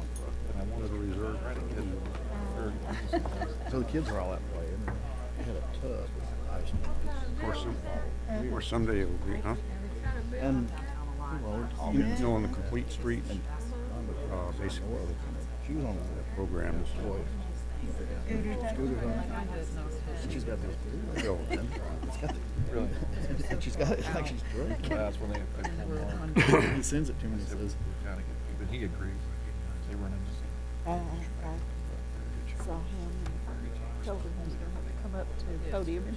And I wanted to reserve So the kids are all that way, and they had a tub with ice. of course, someday it will be, huh? And well, You know, on the complete streets, basically, she was on the the program is toy. Scooters on. She's got this. Bill. It's got the, Really? and she's got it like she's drunk. That's when they pulled on. He sends it to me and says, But he agrees. They run into I saw him and told him he was going to have to come up to the podium and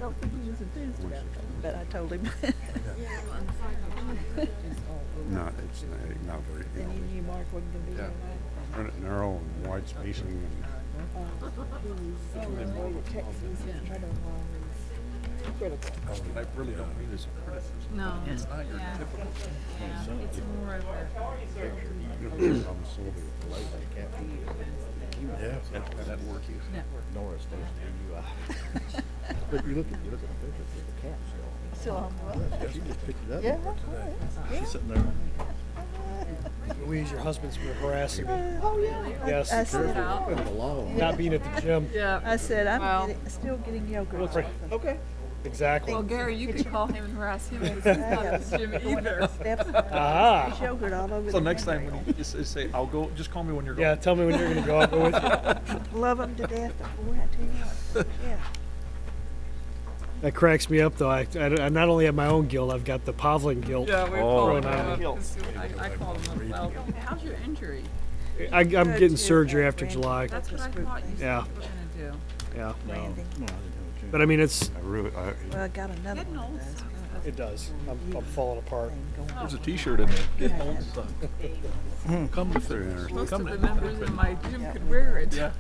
don't think he was enthused about it, but I told him. No, it's not very. Then you knew Mark wasn't going to be Yeah. there. Run it narrow and wide spacing and. He was on his way to Texas and mother-in-law was critical. I really don't mean this as criticism. No. It's not your typical. Yeah, it's more of a, I'm sold with the light. yeah, That work is. network. Norris does DUI. But you look at the picture, the cat Still on the road. still. She just picked it up. Yeah. She's sitting there. Louise, your husband's been harassing me. Oh, yeah. Yes. I said, The law. Not being at the gym. Yeah. I said, I'm Well- still getting yogurt. or Okay. something. Okay. Exactly. Well, Gary, you could call him and harass him because he's not at the gym either. Steps, Aha. there's yogurt all over So the next time window. when you just say, I'll go, just call me when you're going. Yeah, tell me when you're going to go. I'll go with you. Love them to death, boy, I tell you what. Yeah. That cracks me up, though. I not only have my own guilt, I've got the Pavlin guilt. Yeah, we Oh, called him no. up. I called him up. Well, how's your injury? I'm getting surgery after July. That's what I thought you said Yeah. you were going to do. Yeah. Randy. But I mean, it's I Well, I got another Getting one old of those. sucks. it does. I'm falling apart. There's a t-shirt in there. Get home. Come to fitness. Most of the members in my gym could wear it. Yeah,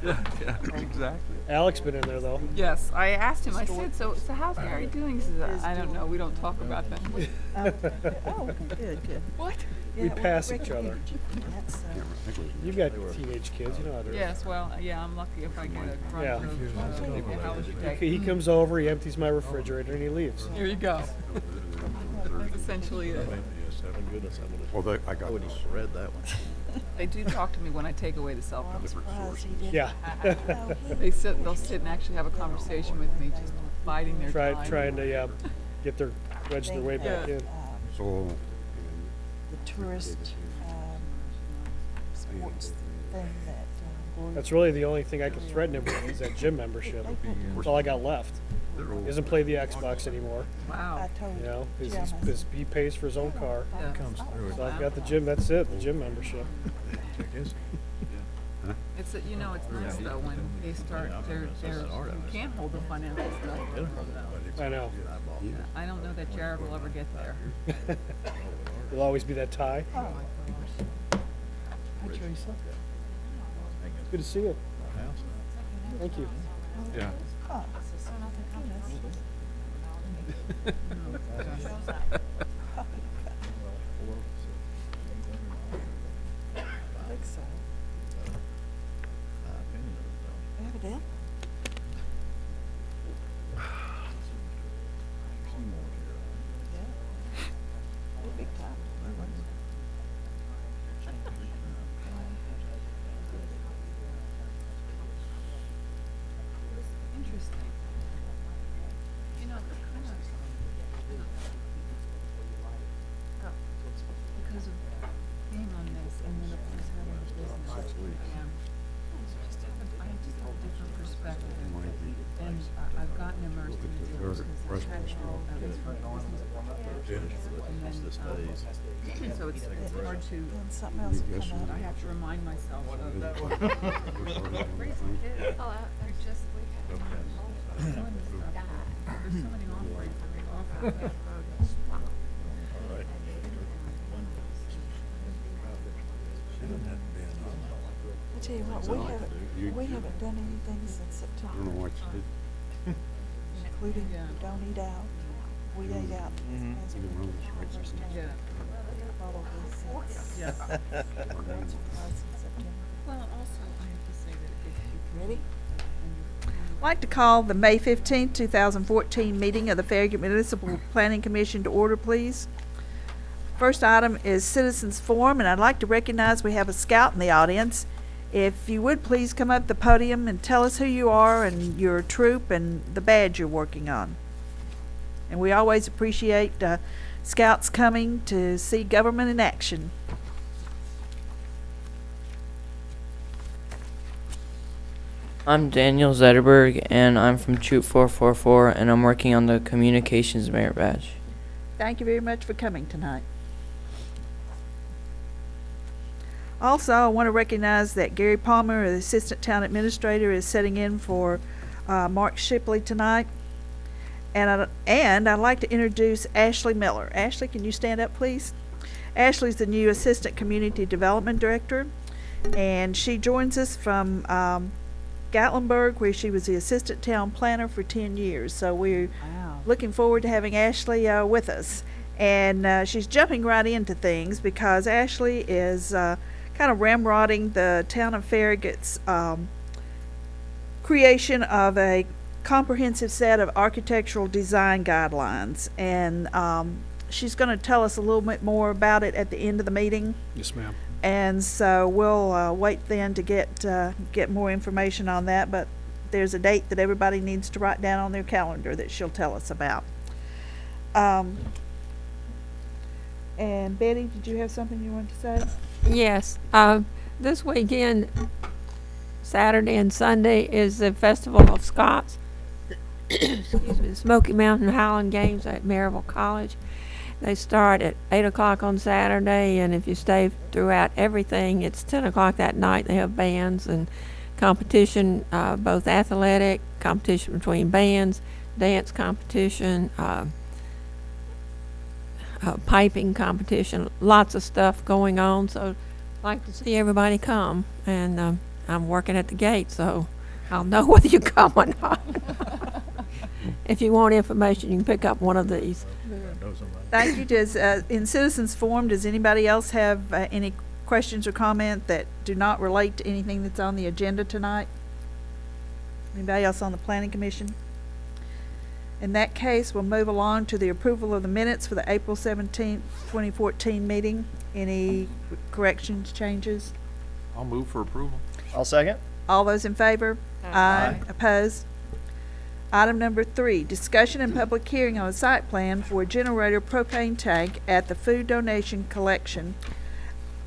exactly. Alex been in there though. Yes, I asked him. I said, "So how's Gary doing?" He says, "I don't know. We don't talk about that." Oh, okay, good. What? We Yeah, pass each recommended other. you for that, so. You've got teenage kids. You know how to. Yes. Well, yeah. I'm lucky if I get a run Yeah. through. How was your day? He comes over, he empties my refrigerator, and he leaves. Here you go. That's essentially it. Thank goodness I Well, I I got would this. have read that one. They do talk to me when I take away the cell I'm phone. surprised he didn't. Yeah. No, he- They'll sit and actually have a conversation with me, just biding their time. Trying to get their wedge their way back Yeah. in. So, The tourist, sports thing that, Gordon. That's really the only thing I can threaten him with is that gym membership. That's all I got left. He doesn't play the Xbox anymore. I Wow. told You know, Jim, I said, he pays for his own car. Yeah. So I've got the gym. That's it. The gym membership. It's it's nice though when they start. You can't hold the financial stuff. I know. I don't know that Jared will ever get there. There'll always be that tie. oh, hi, Teresa. Good to see you. Thank you. Yeah. Oh, I think so. Evidently. Yeah. Big time. Interesting. Because of being on this and then of course having the business. I just have a different perspective. And I've gotten immersed in the deals because I've had all of this from business. And then, so it's hard to, Then something else will come I up. have to remind myself of they're just doing this stuff. There's so many offerings that they offer. I tell you what, we haven't done anything since I don't September, know what you did. including Yeah. Don't Eat Out. We ate out. As You know, it's right. Yeah. probably since, Yes. once or twice in September. Well, also, I have to say that if Ready? I'd like to call the May 15th, 2014 meeting of the Farragut Municipal Planning Commission to order, please. First item is citizens forum, and I'd like to recognize we have a scout in the audience. If you would please come up the podium and tell us who you are and your troop and the badge you're working on. And we always appreciate scouts coming to see government in action. I'm Daniel Zetterberg, and I'm from Troop 444, and I'm working on the Communications Merit Badge. Thank you very much for coming tonight. Also, I want to recognize that Gary Palmer, the Assistant Town Administrator, is sitting in for Mark Shipley tonight. And I'd like to introduce Ashley Miller. Ashley, can you stand up, please? Ashley's the new Assistant Community Development Director, and she joins us from Gatlinburg, where she was the Assistant Town Planner for 10 years. So we're looking forward to having Ashley with us. And she's jumping right into things because Ashley is kind of ramrodding the town of Farragut's creation of a comprehensive set of architectural design guidelines. And she's going to tell us a little bit more about it at the end of the meeting. Yes, ma'am. And so we'll wait then to get more information on that. But there's a date that everybody needs to write down on their calendar that she'll tell us about. And Betty, did you have something you wanted to say? Yes. This weekend, Saturday and Sunday, is the Festival of Scots. Excuse me, the Smoky Mountain Highland Games at Maryville College. They start at 8 o'clock on Saturday, and if you stay throughout everything, it's 10 o'clock that night. They have bands and competition, both athletic, competition between bands, dance competition, piping competition, lots of stuff going on. So I'd like to see everybody come. And I'm working at the gate, so I'll know whether you come or not. If you want information, you can pick up one of these. Thank you. In Citizens Forum, does anybody else have any questions or comment that do not relate to anything that's on the agenda tonight? Anybody else on the Planning Commission? In that case, we'll move along to the approval of the minutes for the April 17th, 2014 meeting. Any corrections, changes? I'll move for approval. I'll second. All those in favor? Aye. Opposed? Item number 3, discussion and public hearing on a site plan for a generator propane tank at the food donation connection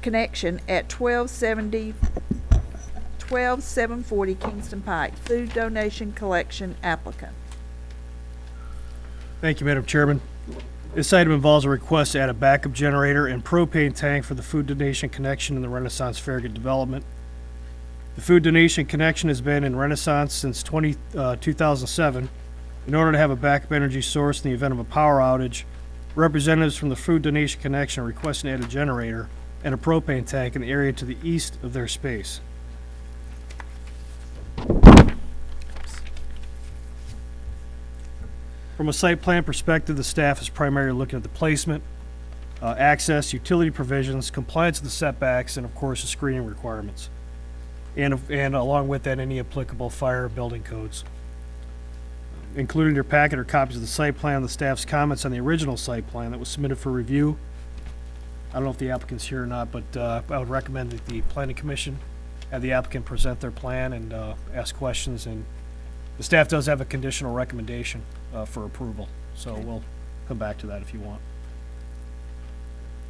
at 12740 Kingston Pike. Food donation collection applicant. Thank you, Madam Chairman. This item involves a request to add a backup generator and propane tank for the food donation connection in the Renaissance Farragut development. The food donation connection has been in Renaissance since 2007. In order to have a backup energy source in the event of a power outage, representatives from the food donation connection are requesting to add a generator and a propane tank in the area to the east of their space. From a site plan perspective, the staff is primarily looking at the placement, access, utility provisions, compliance with the setbacks, and of course the screening requirements. And along with that, any applicable fire building codes. Included in your packet are copies of the site plan, the staff's comments on the original site plan that was submitted for review. I don't know if the applicant's here or not, but I would recommend that the Planning Commission have the applicant present their plan and ask questions. And the staff does have a conditional recommendation for approval, so we'll come back to that if you want.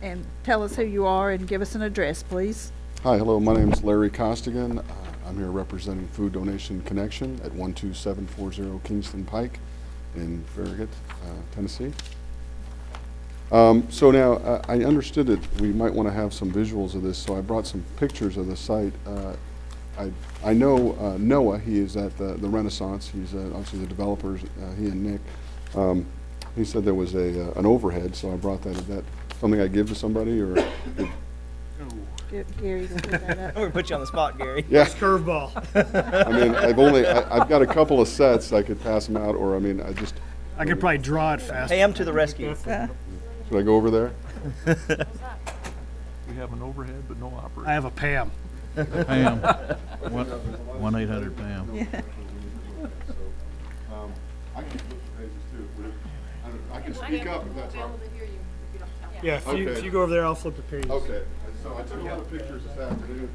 And tell us who you are and give us an address, please. Hi, hello, my name is Larry Costigan. I'm here representing Food Donation Connection at 12740 Kingston Pike in Farragut, Tennessee. So now, I understood that we might want to have some visuals of this, so I brought some pictures of the site. I know Noah, he is at the Renaissance. He's obviously the developers, he and Nick. He said there was an overhead, so I brought that. Is that something I give to somebody, or? Gary, can put that up. I'm gonna put you on the spot, Gary. Yeah. Curveball. I mean, I've got a couple of sets. I could pass them out, or I mean, I could probably draw it fast. Pam to the rescue. should I go over there? We have an overhead, but no operator. I have a Pam. Pam, 1-800-PAM. Yeah. I can flip the pages too. I can speak up if that's all right. Yeah, if Okay. you go over there, I'll flip the page. Okay, so I took a lot of pictures this afternoon.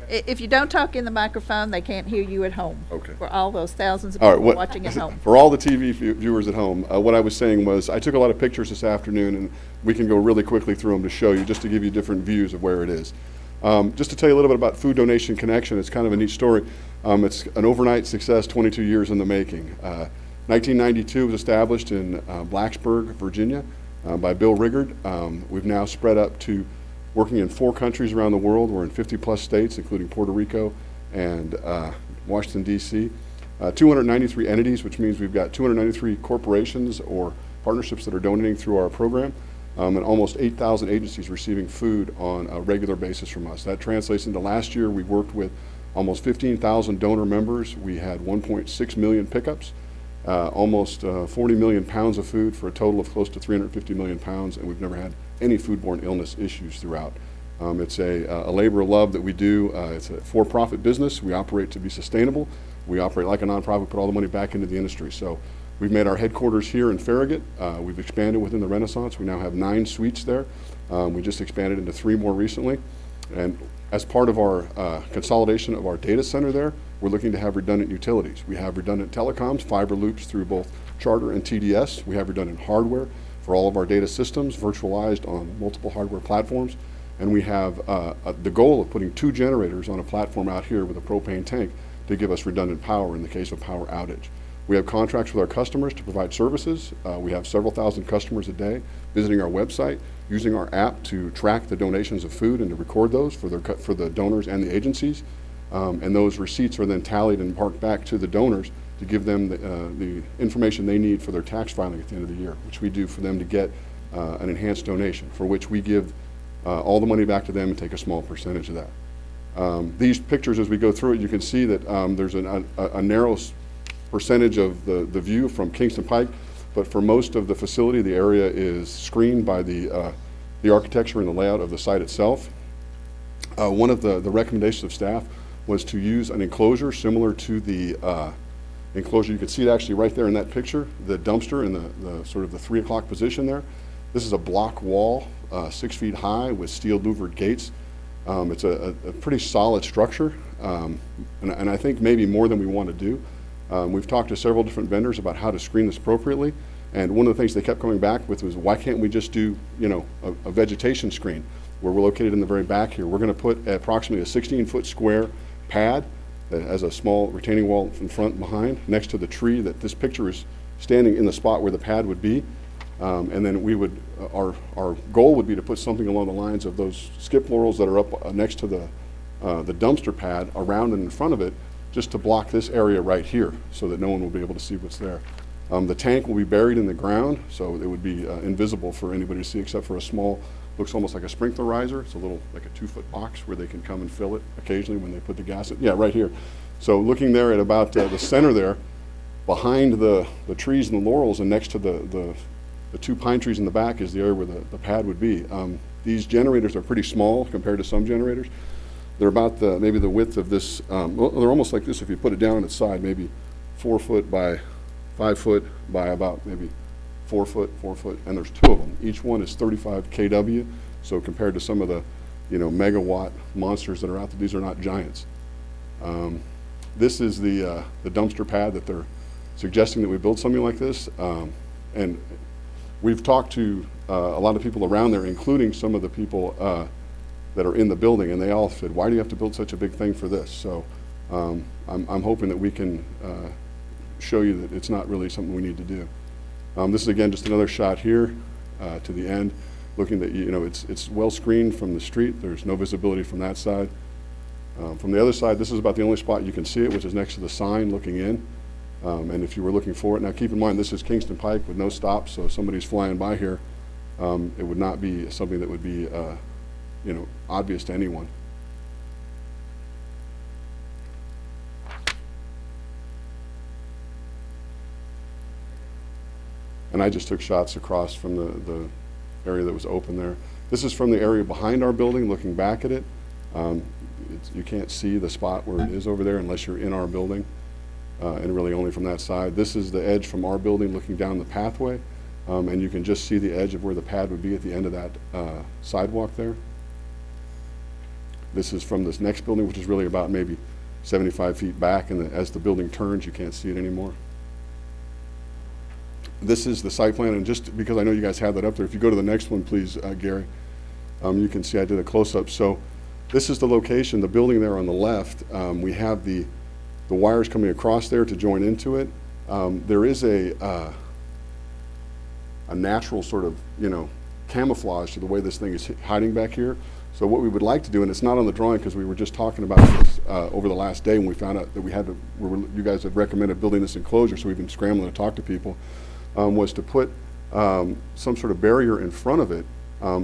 If you don't talk in the microphone, they can't hear you at home. Okay. For all those thousands of All right, people watching at home. for all the TV viewers at home, what I was saying was I took a lot of pictures this afternoon, and we can go really quickly through them to show you, just to give you different views of where it is. Just to tell you a little bit about Food Donation Connection, it's kind of a neat story. It's an overnight success, 22 years in the making. 1992 was established in Blacksburg, Virginia, by Bill Riggard. We've now spread up to working in 4 countries around the world. We're in 50-plus states, including Puerto Rico and Washington, D.C. 293 entities, which means we've got 293 corporations or partnerships that are donating through our program, and almost 8,000 agencies receiving food on a regular basis from us. That translates into last year, we worked with almost 15,000 donor members. We had 1.6 million pickups, almost 40 million pounds of food for a total of close to 350 million pounds, and we've never had any foodborne illness issues throughout. It's a labor of love that we do. It's a for-profit business. We operate to be sustainable. We operate like a nonprofit, put all the money back into the industry. So we've made our headquarters here in Farragut. We've expanded within the Renaissance. We now have 9 suites there. We just expanded into 3 more recently. And as part of our consolidation of our data center there, we're looking to have redundant utilities. We have redundant telecoms, fiber loops through both Charter and TDS. We have redundant hardware for all of our data systems, virtualized on multiple hardware platforms. And we have the goal of putting 2 generators on a platform out here with a propane tank to give us redundant power in the case of power outage. We have contracts with our customers to provide services. We have several thousand customers a day visiting our website, using our app to track the donations of food and to record those for the donors and the agencies. And those receipts are then tallied and marked back to the donors to give them the information they need for their tax filing at the end of the year, which we do for them to get an enhanced donation, for which we give all the money back to them and take a small percentage of that. These pictures, as we go through it, you can see that there's a narrow percentage of the view from Kingston Pike, but for most of the facility, the area is screened by the architecture and the layout of the site itself. One of the recommendations of staff was to use an enclosure similar to the enclosure. You can see it actually right there in that picture, the dumpster in the sort of the 3 o'clock position there. This is a block wall, 6 feet high with steel louvered gates. It's a pretty solid structure, and I think maybe more than we want to do. We've talked to several different vendors about how to screen this appropriately, and one of the things they kept coming back with was, why can't we just do, a vegetation screen where we're located in the very back here? We're going to put approximately a 16-foot square pad that has a small retaining wall in front and behind next to the tree that this picture is standing in the spot where the pad would be. And then we would, our goal would be to put something along the lines of those skip laurels that are up next to the dumpster pad around and in front of it, just to block this area right here so that no one will be able to see what's there. The tank will be buried in the ground, so it would be invisible for anybody to see except for a small, looks almost like a sprinkler riser. It's a little, like a 2-foot box where they can come and fill it occasionally when they put the gas in. Yeah, right here. So looking there at about the center there, behind the trees and the laurels and next to the 2 pine trees in the back is the area where the pad would be. These generators are pretty small compared to some generators. They're about maybe the width of this, well, they're almost like this if you put it down on its side, maybe 4 foot by 5 foot by about maybe 4 foot, and there's 2 of them. Each one is 35 kW, so compared to some of the, megawatt monsters that are out there, these are not giants. This is the dumpster pad that they're suggesting that we build something like this, and we've talked to a lot of people around there, including some of the people that are in the building, and they all said, why do you have to build such a big thing for this? So I'm hoping that we can show you that it's not really something we need to do. This is again just another shot here to the end, looking that it's well screened from the street. There's no visibility from that side. From the other side, this is about the only spot you can see it, which is next to the sign looking in. And if you were looking for it, now keep in mind this is Kingston Pike with no stops, so if somebody's flying by here, it would not be something that would be obvious to anyone. And I just took shots across from the area that was open there. This is from the area behind our building, looking back at it. You can't see the spot where it is over there unless you're in our building, and really only from that side. This is the edge from our building looking down the pathway, And you can just see the edge of where the pad would be at the end of that sidewalk there. This is from this next building, which is really about maybe 75 feet back, and as the building turns, you can't see it anymore. This is the site plan, and just because I know you guys have that up there, if you go to the next one, please, Gary, you can see I did a close-up. So this is the location, the building there on the left. We have the wires coming across there to join into it. There is a natural sort of, camouflage to the way this thing is hiding back here. So what we would like to do, and it's not on the drawing because we were just talking about this over the last day when we found out that we had to, you guys had recommended building this enclosure, so we've been scrambling to talk to people, was to put some sort of barrier in front of it,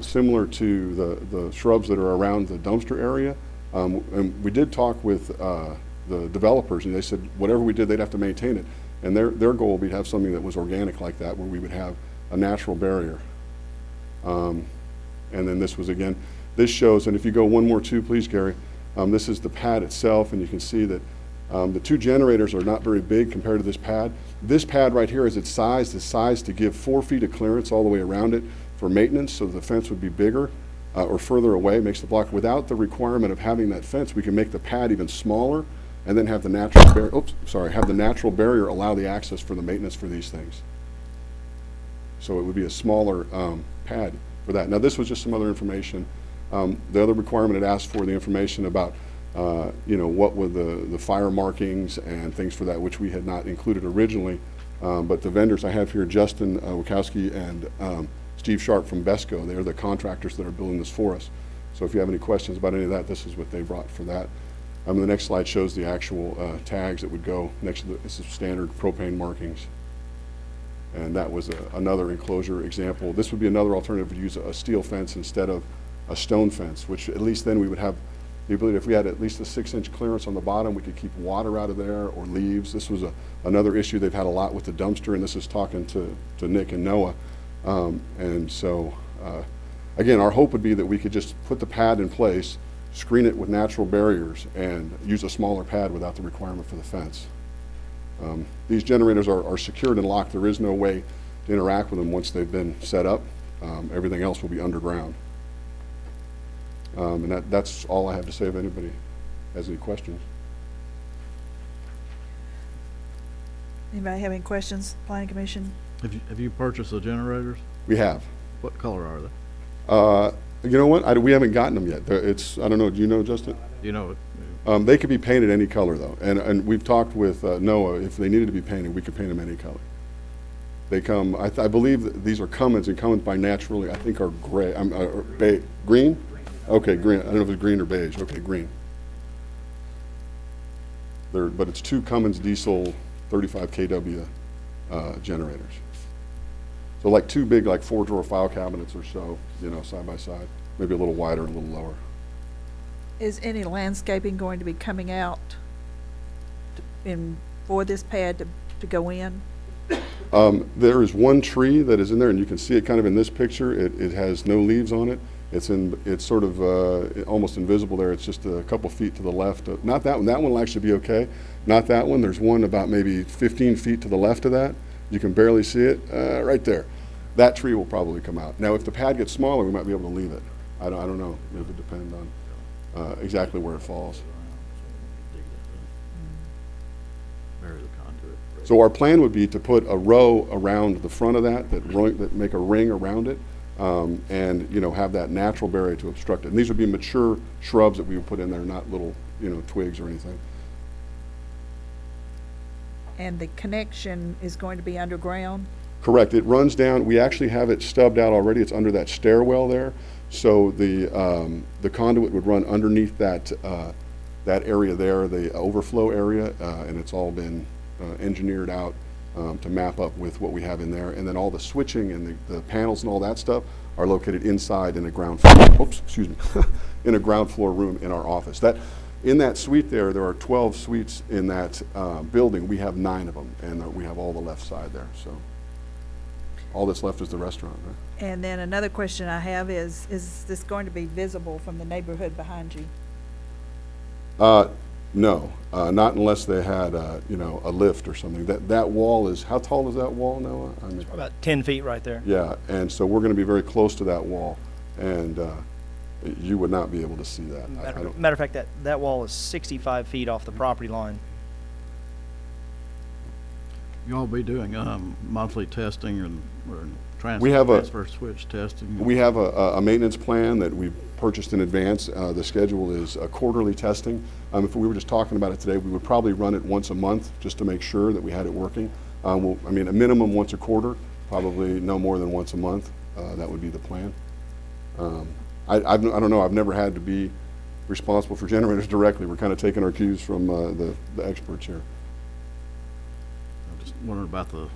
similar to the shrubs that are around the dumpster area. And we did talk with the developers, and they said whatever we did, they'd have to maintain it. And their goal would be to have something that was organic like that, where we would have a natural barrier. And then this was, again, this shows, and if you go one more too, please, Gary, this is the pad itself, and you can see that the two generators are not very big compared to this pad. This pad right here is sized to give 4 feet of clearance all the way around it for maintenance, so the fence would be bigger or further away, makes the block. Without the requirement of having that fence, we can make the pad even smaller and then have the natural have the natural barrier allow the access for the maintenance for these things. So it would be a smaller pad for that. Now this was just some other information. The other requirement it asked for the information about, what were the fire markings and things for that, which we had not included originally. But the vendors I have here, Justin Wachowski and Steve Sharp from Besco, they're the contractors that are building this for us. So if you have any questions about any of that, this is what they brought for that. The next slide shows the actual tags that would go next to this is standard propane markings. And that was another enclosure example. This would be another alternative to use a steel fence instead of a stone fence, which at least then we would have the ability, if we had at least a 6-inch clearance on the bottom, we could keep water out of there or leaves. This was another issue they've had a lot with the dumpster, and this is talking to Nick and Noah. And so, again, our hope would be that we could just put the pad in place, screen it with natural barriers, and use a smaller pad without the requirement for the fence. These generators are secured and locked. There is no way to interact with them once they've been set up. Everything else will be underground. And that's all I have to say. If anybody has any questions. Anybody have any questions, Planning Commission? Have you purchased the generators? We have. What color are they? You know what? We haven't gotten them yet. I don't know. Do you know, Justin? You know it. They could be painted any color, though. And we've talked with Noah. If they needed to be painted, we could paint them any color. They come, I believe that these are Cummins, and Cummins by naturally, I think, are gray, green? Okay, green. I don't know if it's green or beige. Okay, green. But it's 2 Cummins diesel 35 kW generators. So like 2 big, like 4-drawer file cabinets or so, side by side. Maybe a little wider, a little lower. Is any landscaping going to be coming out for this pad to go in? There is one tree that is in there, and you can see it kind of in this picture. It has no leaves on it. It's sort of almost invisible there. It's just a couple feet to the left. Not that one. That one will actually be okay. Not that one. There's one about maybe 15 feet to the left of that. You can barely see it right there. That tree will probably come out. Now, if the pad gets smaller, we might be able to leave it. I don't know. It would depend on exactly where it falls. Bury the conduit. So our plan would be to put a row around the front of that make a ring around it, and have that natural barrier to obstruct it. And these would be mature shrubs that we would put in there, not little twigs or anything. And the connection is going to be underground? Correct. It runs down. We actually have it stubbed out already. It's under that stairwell there. So the conduit would run underneath that area there, the overflow area, and it's all been engineered out to map up with what we have in there. And then all the switching and the panels and all that stuff are located inside in a ground floor. Oops, excuse me, in a ground floor room in our office. In that suite there are 12 suites in that building. We have 9 of them, and we have all the left side there. So all that's left is the restaurant, right? And then another question I have is this going to be visible from the neighborhood behind you? No, not unless they had, you know, a lift or something. That wall is, how tall is that wall, Noah? I mean, About 10 feet right there. yeah, and so we're going to be very close to that wall, and you would not be able to see that. I don't- Matter of fact, that wall is 65 feet off the property line. You'll be doing monthly testing or We have a- transfer switch testing? We have a maintenance plan that we purchased in advance. The schedule is quarterly testing. If we were just talking about it today, we would probably run it once a month just to make sure that we had it working. I mean, a minimum once a quarter, probably no more than once a month. That would be the plan. I don't know, I've never had to be responsible for generators directly. We're kind of taking our cues from the experts here. I'm just wondering about the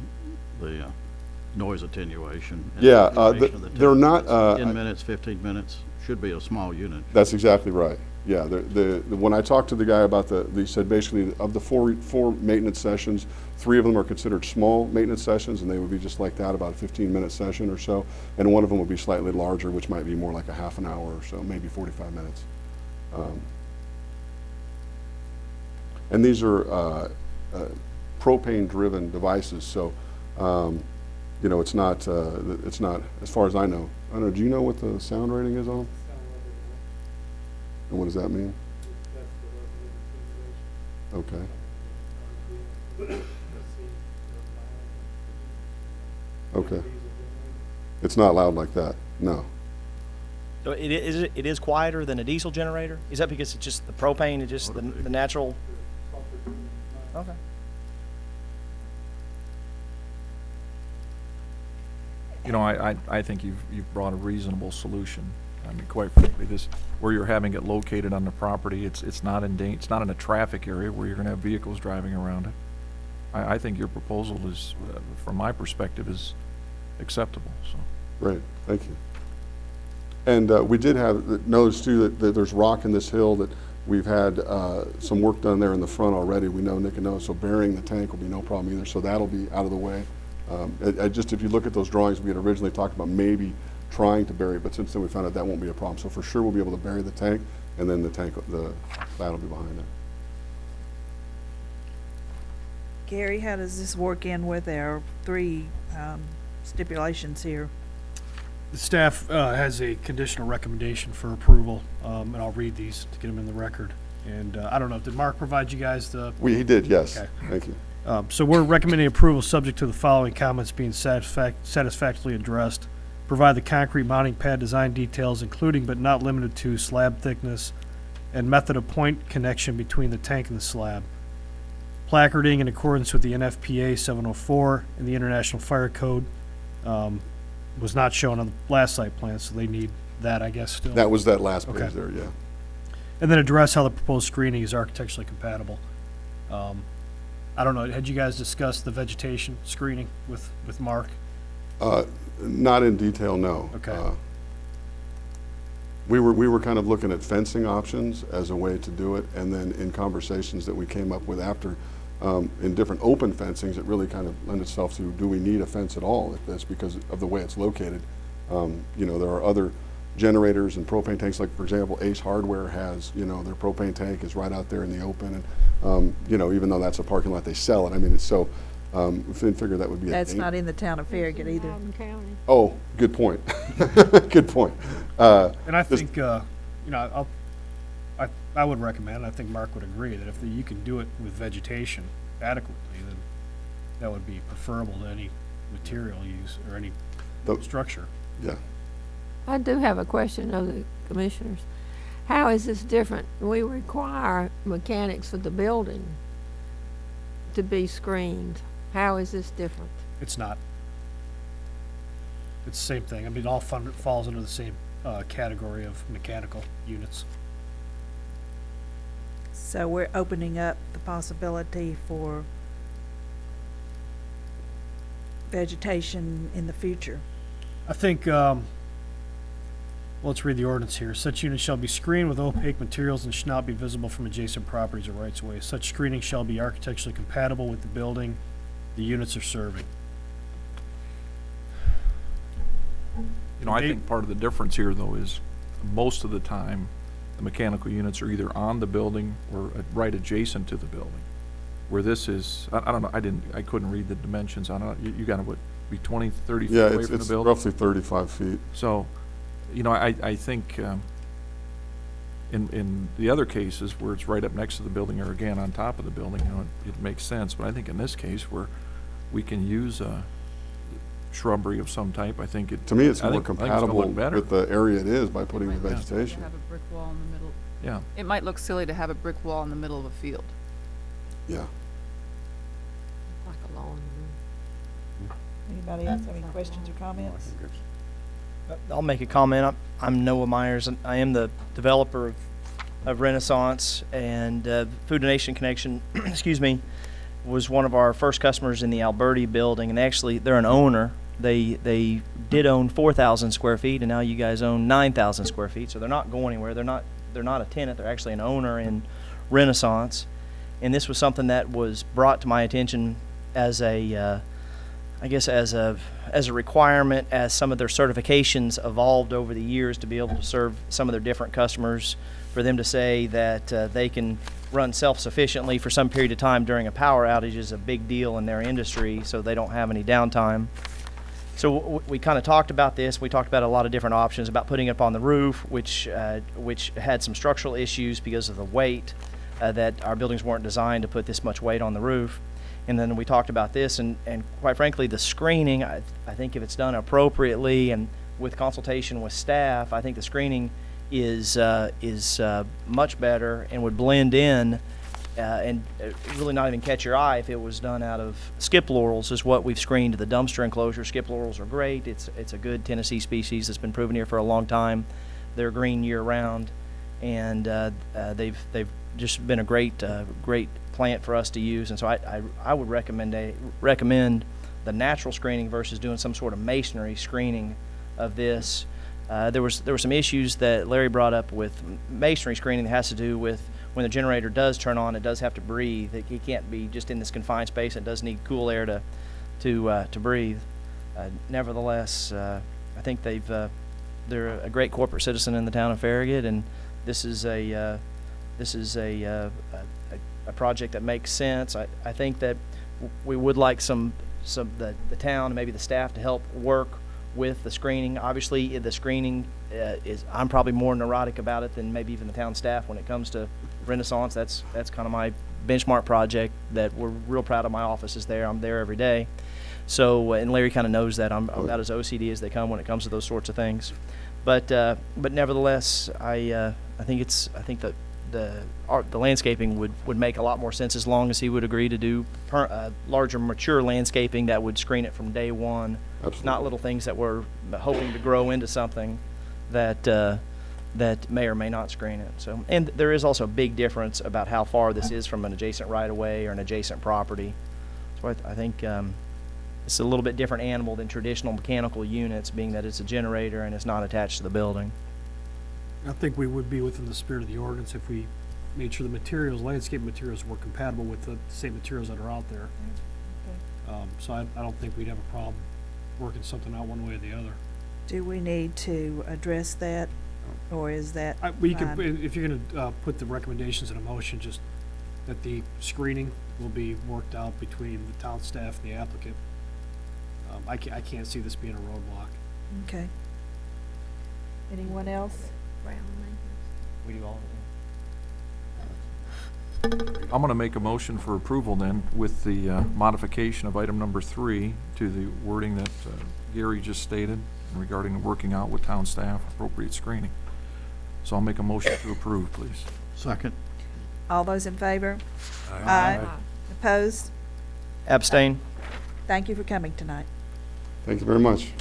noise attenuation. and Yeah, duration of the they're test. not, 10 minutes, 15 minutes, should be a small unit. That's exactly right. Yeah, when I talked to the guy about he said basically of the four maintenance sessions, 3 of them are considered small maintenance sessions, and they would be just like that, about a 15-minute session or so. And one of them would be slightly larger, which might be more like a half an hour or so, maybe 45 minutes. And these are propane-driven devices, so you know, it's not as far as I know. I don't know. Do you know what the sound rating is on them? And what does that mean? Okay. Okay. It's not loud like that. No. So it is quieter than a diesel generator? Is that because it's just the propane, it's just the natural? Okay. You know, I think you've brought a reasonable solution. I mean, quite frankly, where you're having it located on the property, it's not it's not in a traffic area where you're gonna have vehicles driving around it. I think your proposal is, from my perspective, is acceptable, so. Great. Thank you. And we did notice too that there's rock in this hill, that we've had some work done there in the front already. We know Nick and Noah, so burying the tank will be no problem either. So that'll be out of the way. If you look at those drawings, we had originally talked about maybe trying to bury it, but since then we found out that won't be a problem. So for sure we'll be able to bury the tank, and then the plat will be behind it. Gary, how does this work in with our 3 stipulations here? The staff has a conditional recommendation for approval, and I'll read these to get them in the record. And I don't know, did Mark provide you guys the? He did, yes. Okay. Thank you. So we're recommending approval subject to the following comments being satisfactorily addressed. Provide the concrete mounting pad design details, including but not limited to slab thickness and method of point connection between the tank and the slab. Placarding in accordance with the NFPA 704 and the International Fire Code was not shown on the last site plan, so they need that, I guess, still. That was that last page Okay. there, yeah. And then address how the proposed screening is architecturally compatible. I don't know, had you guys discussed the vegetation screening with Mark? Not in detail, no. Okay. We were kind of looking at fencing options as a way to do it, and then in conversations that we came up with after, in different open fencings, it really kind of lent itself to, do we need a fence at all at this because of the way it's located? You know, there are other generators and propane tanks, like for example, Ace Hardware has, you know, their propane tank is right out there in the open, and you know, even though that's a parking lot, they sell it. I mean, it's so, we didn't figure that would be That's a not in the town of Farragut either. Loudoun County. Oh, good point. Good point. And I Just- think, you know, I would recommend, I think Mark would agree, that if you can do it with vegetation adequately, then that would be preferable to any material use or any The- structure. Yeah. I do have a question of the commissioners. How is this different? We require mechanics for the building to be screened. How is this different? It's not. It's the same thing. I mean, it all falls under the same category of mechanical units. So we're opening up the possibility for vegetation in the future. I think, let's read the ordinance here. Such units shall be screened with opaque materials and should not be visible from adjacent properties or rights of way. Such screening shall be architecturally compatible with the building the units are serving. You know, I think part of the difference here, though, is most of the time, the mechanical units are either on the building or right adjacent to the building. Where this is, I don't know, I couldn't read the dimensions on it. You gotta, what, be 20, 30 feet Yeah, away it's, from the it's building? roughly 35 feet. So, you know, I think, in the other cases where it's right up next to the building or again on top of the building, you know, it makes sense. But I think in this case where we can use shrubbery of some type, I think it. To me, it's I more think it's gonna compatible look better. with the area it is by putting the Yeah. To vegetation. have a brick wall in the middle. Yeah. It might look silly to have a brick wall in the middle of a field. Yeah. Like a lawn. Anybody else have any questions or comments? I'll make a comment. I'm Noah Myers, and I am the developer of Renaissance, and Food Nation Connection, excuse me, was one of our first customers in the Alberti building, and actually they're an owner. They did own 4,000 square feet, and now you guys own 9,000 square feet, so they're not going anywhere. They're not a tenant. They're actually an owner in Renaissance, and this was something that was brought to my attention as a I guess as a requirement, as some of their certifications evolved over the years to be able to serve some of their different customers, for them to say that they can run self-sufficiently for some period of time during a power outage is a big deal in their industry, so they don't have any downtime. So we kind of talked about this. We talked about a lot of different options about putting it up on the roof, which had some structural issues because of the weight, that our buildings weren't designed to put this much weight on the roof. And then we talked about this, and quite frankly, the screening, I think if it's done appropriately and with consultation with staff, I think the screening is much better and would blend in and really not even catch your eye if it was done out of skip laurels, is what we've screened the dumpster enclosure. Skip laurels are great. It's a good Tennessee species that's been proven here for a long time. They're green year round, and they've just been a great plant for us to use. And so I would recommend the natural screening versus doing some sort of masonry screening of this. There were some issues that Larry brought up with masonry screening that has to do with when the generator does turn on, it does have to breathe. It can't be just in this confined space. It does need cool air to breathe. Nevertheless, I think they're a great corporate citizen in the town of Farragut, and this is a project that makes sense. I think that we would like the town and maybe the staff to help work with the screening. Obviously, the screening I'm probably more neurotic about it than maybe even the town staff when it comes to Renaissance. That's kind of my benchmark project that we're real proud of. My office is there. I'm there every day. So, and Larry kind of knows that I'm about as OCD as they come when it comes to those sorts of things. But nevertheless, I think that the landscaping would make a lot more sense as long as he would agree to do larger, mature landscaping that would screen it from day one. Absolutely. Not little things that we're hoping to grow into something that may or may not screen it. So, and there is also a big difference about how far this is from an adjacent right-of-way or an adjacent property. So I think it's a little bit different animal than traditional mechanical units, being that it's a generator and it's not attached to the building. I think we would be within the spirit of the ordinance if we made sure the materials, landscape materials, were compatible with the same materials that are out there. So I don't think we'd have a problem working something out one way or the other. Do we need to address that, or is that We fine? could, if you're gonna put the recommendations in a motion, just that the screening will be worked out between the town staff and the applicant. I can't see this being a roadblock. Okay. Anyone else? We do all I'm gonna make a motion for approval then with the modification of item number 3 to the wording that Gary just stated regarding working out with town staff appropriate screening. So I'll make a motion to approve, please. Second. All those in favor? Aye. Opposed? Abstain. Thank you for coming tonight. Thank you very much.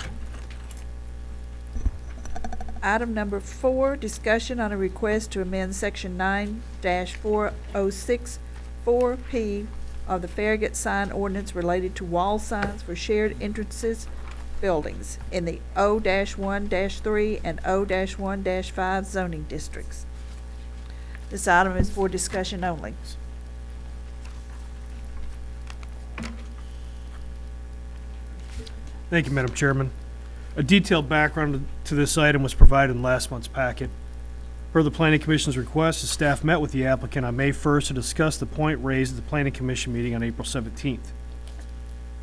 Item number 4, discussion on a request to amend section 9-406 4P of the Farragut sign ordinance related to wall signs for shared entrances buildings in the O-1-3 and O-1-5 zoning districts. This item is for discussion only. Thank you, Madam Chairman. A detailed background to this item was provided in last month's packet. Per the Planning Commission's request, the staff met with the applicant on May 1st to discuss the point raised at the Planning Commission meeting on April 17th.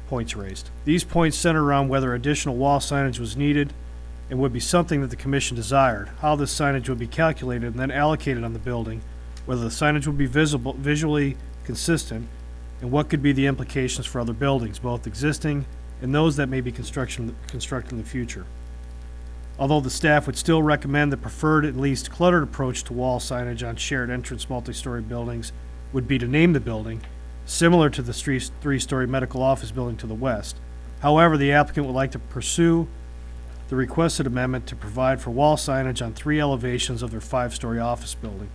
Points raised. These points center around whether additional wall signage was needed and would be something that the Commission desired, how this signage would be calculated and then allocated on the building, whether the signage would be visually consistent, and what could be the implications for other buildings, both existing and those that may be constructed in the future. Although the staff would still recommend the preferred and least cluttered approach to wall signage on shared entrance multi-story buildings would be to name the building, similar to the three-story medical office building to the west. However, the applicant would like to pursue the requested amendment to provide for wall signage on 3 elevations of their 5-story office building.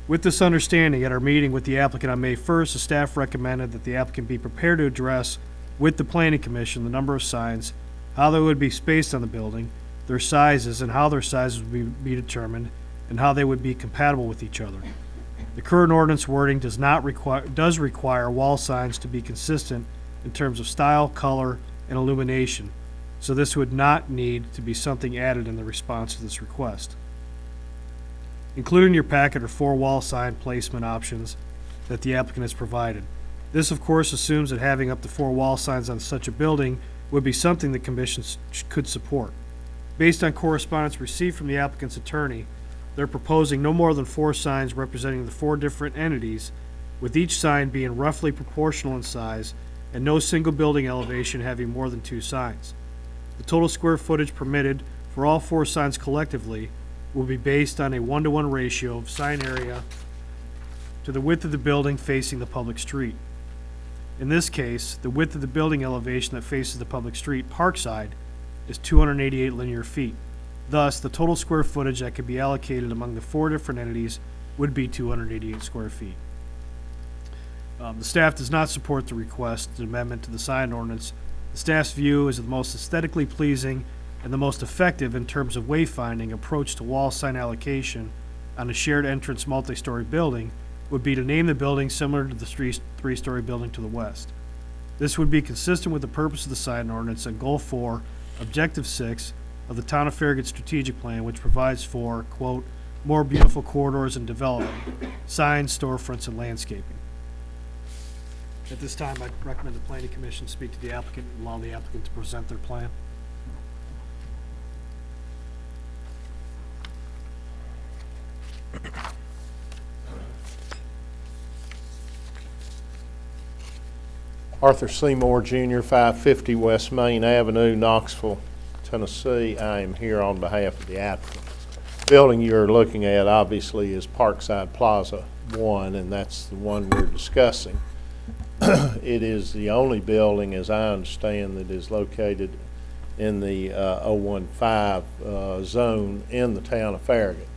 With this understanding, at our meeting with the applicant on May 1st, the staff recommended that the applicant be prepared to address with the Planning Commission the number of signs, how they would be spaced on the building, their sizes and how their sizes would be determined, and how they would be compatible with each other. The current ordinance wording does require wall signs to be consistent in terms of style, color, and illumination, so this would not need to be something added in the response to this request. Included in your packet are 4 wall sign placement options that the applicant has provided. This, of course, assumes that having up to 4 wall signs on such a building would be something the Commission could support. Based on correspondence received from the applicant's attorney, they're proposing no more than 4 signs representing the 4 different entities, with each sign being roughly proportional in size and no single building elevation having more than 2 signs. The total square footage permitted for all 4 signs collectively will be based on a 1-to-1 ratio of sign area to the width of the building facing the public street. In this case, the width of the building elevation that faces the public street, Parkside, is 288 linear feet. Thus, the total square footage that could be allocated among the 4 different entities would be 288 square feet. The staff does not support the requested amendment to the sign ordinance. The staff's view is the most aesthetically pleasing and the most effective in terms of wayfinding approach to wall sign allocation on a shared entrance multi-story building would be to name the building similar to the 3-story building to the west. This would be consistent with the purpose of the sign ordinance and Goal 4, Objective 6 of the Town of Farragut Strategic Plan, which provides for, quote, more beautiful corridors and development, signs, storefronts, and landscaping. At this time, I recommend the Planning Commission speak to the applicant and allow the applicant to present their plan. Arthur Seymour Jr., 550 West Main Avenue, Knoxville, Tennessee. I am here on behalf of the applicant. The building you're looking at obviously is Parkside Plaza 1, and that's the one we're discussing. It is the only building, as I understand, that is located in the 015 zone in the town of Farragut.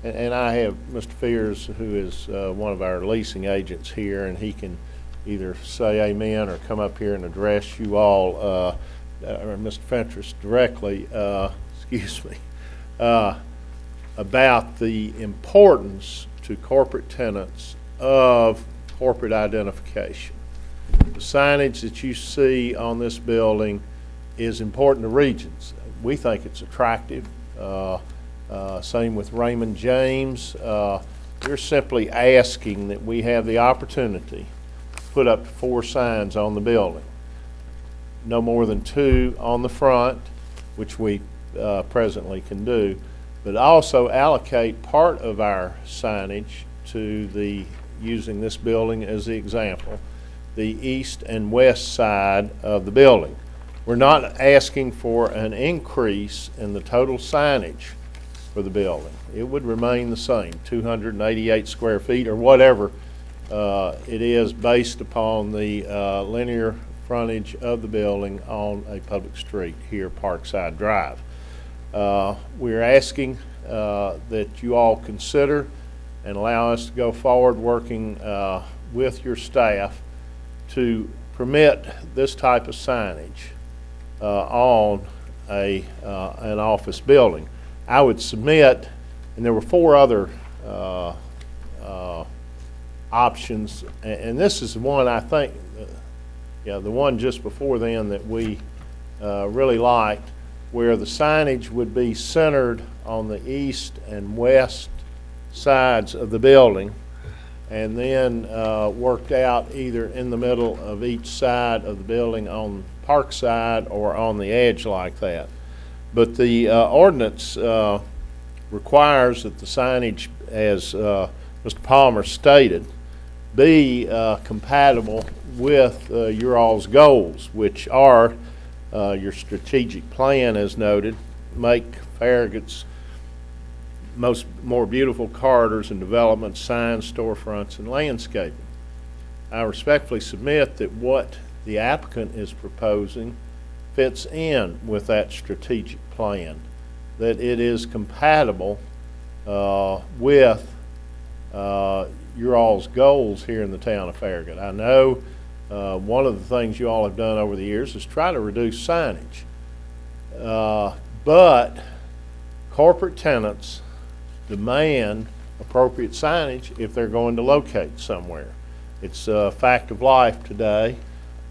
And I have Mr. Fears, who is one of our leasing agents here, and he can either say amen or come up here and address you all, or Mr. Fentress directly, excuse me, about the importance to corporate tenants of corporate identification. The signage that you see on this building is important to Regions. We think it's attractive. Same with Raymond James. We're simply asking that we have the opportunity to put up to 4 signs on the building. No more than 2 on the front, which we presently can do, but also allocate part of our signage to the, using this building as the example, the east and west side of the building. We're not asking for an increase in the total signage for the building. It would remain the same, 288 square feet or whatever it is based upon the linear frontage of the building on a public street here, Parkside Drive. We're asking that you all consider and allow us to go forward working with your staff to permit this type of signage on an office building. I would submit, and there were 4 other options, and this is the one I think, the one just before then that we really liked. where the signage would be centered on the east and west sides of the building, and then worked out either in the middle of each side of the building on park side or on the edge like that. But the ordinance requires that the signage, as Mr. Palmer stated, be compatible with your all's goals, which are your strategic plan, as noted, make Farragut's more beautiful corridors and developments, signs, storefronts, and landscaping. I respectfully submit that what the applicant is proposing fits in with that strategic plan, that it is compatible with your all's goals here in the town of Farragut. I know one of the things you all have done over the years is try to reduce signage, but corporate tenants demand appropriate signage if they're going to locate somewhere. It's a fact of life today.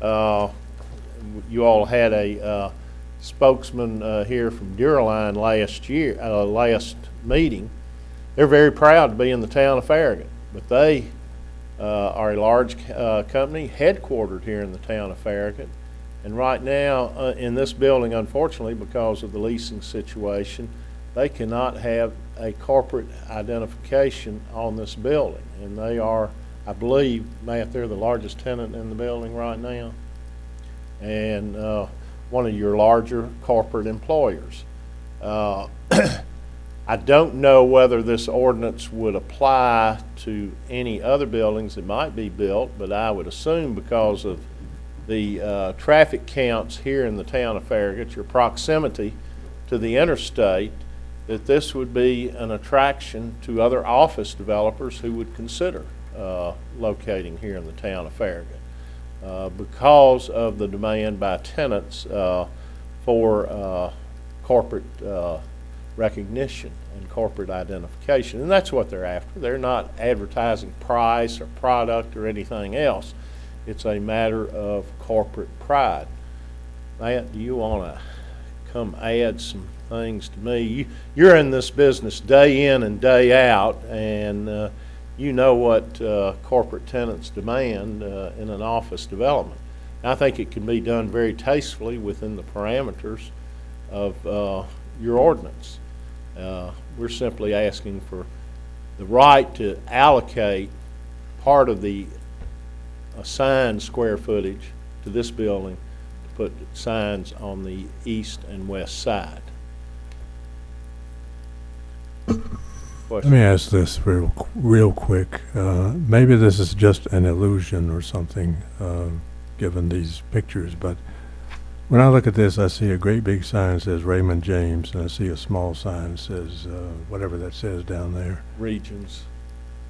You all had a spokesman here from Duraline last meeting. They're very proud to be in the town of Farragut, but they are a large company headquartered here in the town of Farragut. And right now in this building, unfortunately, because of the leasing situation, they cannot have a corporate identification on this building. And they are, I believe, Matt, they're the largest tenant in the building right now, and one of your larger corporate employers. I don't know whether this ordinance would apply to any other buildings that might be built, but I would assume because of the traffic counts here in the town of Farragut, your proximity to the interstate, that this would be an attraction to other office developers who would consider locating here in the town of Farragut because of the demand by tenants for corporate recognition and corporate identification. And that's what they're after. They're not advertising price or product or anything else. It's a matter of corporate pride. Matt, do you want to come add some things to me? You're in this business day in and day out, and you know what corporate tenants demand in an office development. And I think it can be done very tastefully within the parameters of your ordinance. We're simply asking for the right to allocate part of the assigned square footage to this building to put signs on the east and west side. Let me ask this real quick. Maybe this is just an illusion or something, given these pictures, but when I look at this, I see a great big sign that says Raymond James, and I see a small sign that says whatever that says down there. Regions.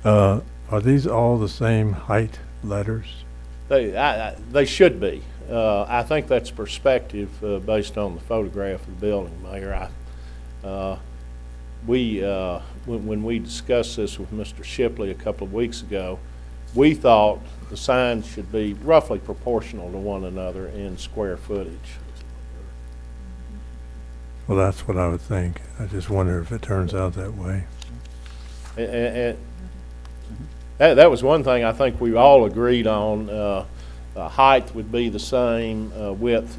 Are these all the same height letters? They should be. I think that's perspective based on the photograph of the building, Mayor. When we discussed this with Mr. Shipley a couple of weeks ago, we thought the signs should be roughly proportional to one another in square footage. Well, that's what I would think. I just wonder if it turns out that way. And that was one thing I think we all agreed on. Height would be the same, width.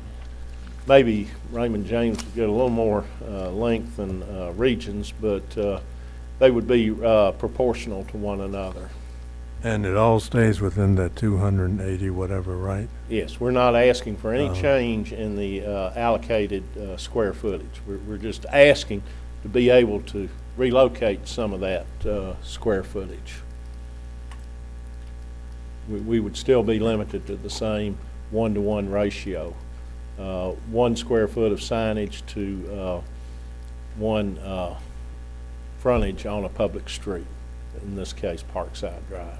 Maybe Raymond James would get a little more length than Regions, but they would be proportional to one another. And it all stays within that 280 whatever, right? Yes, we're not asking for any change in the allocated square footage. We're just asking to be able to relocate some of that square footage. We would still be limited to the same 1-to-1 ratio. 1 square foot of signage to 1 frontage on a public street, in this case Parkside Drive.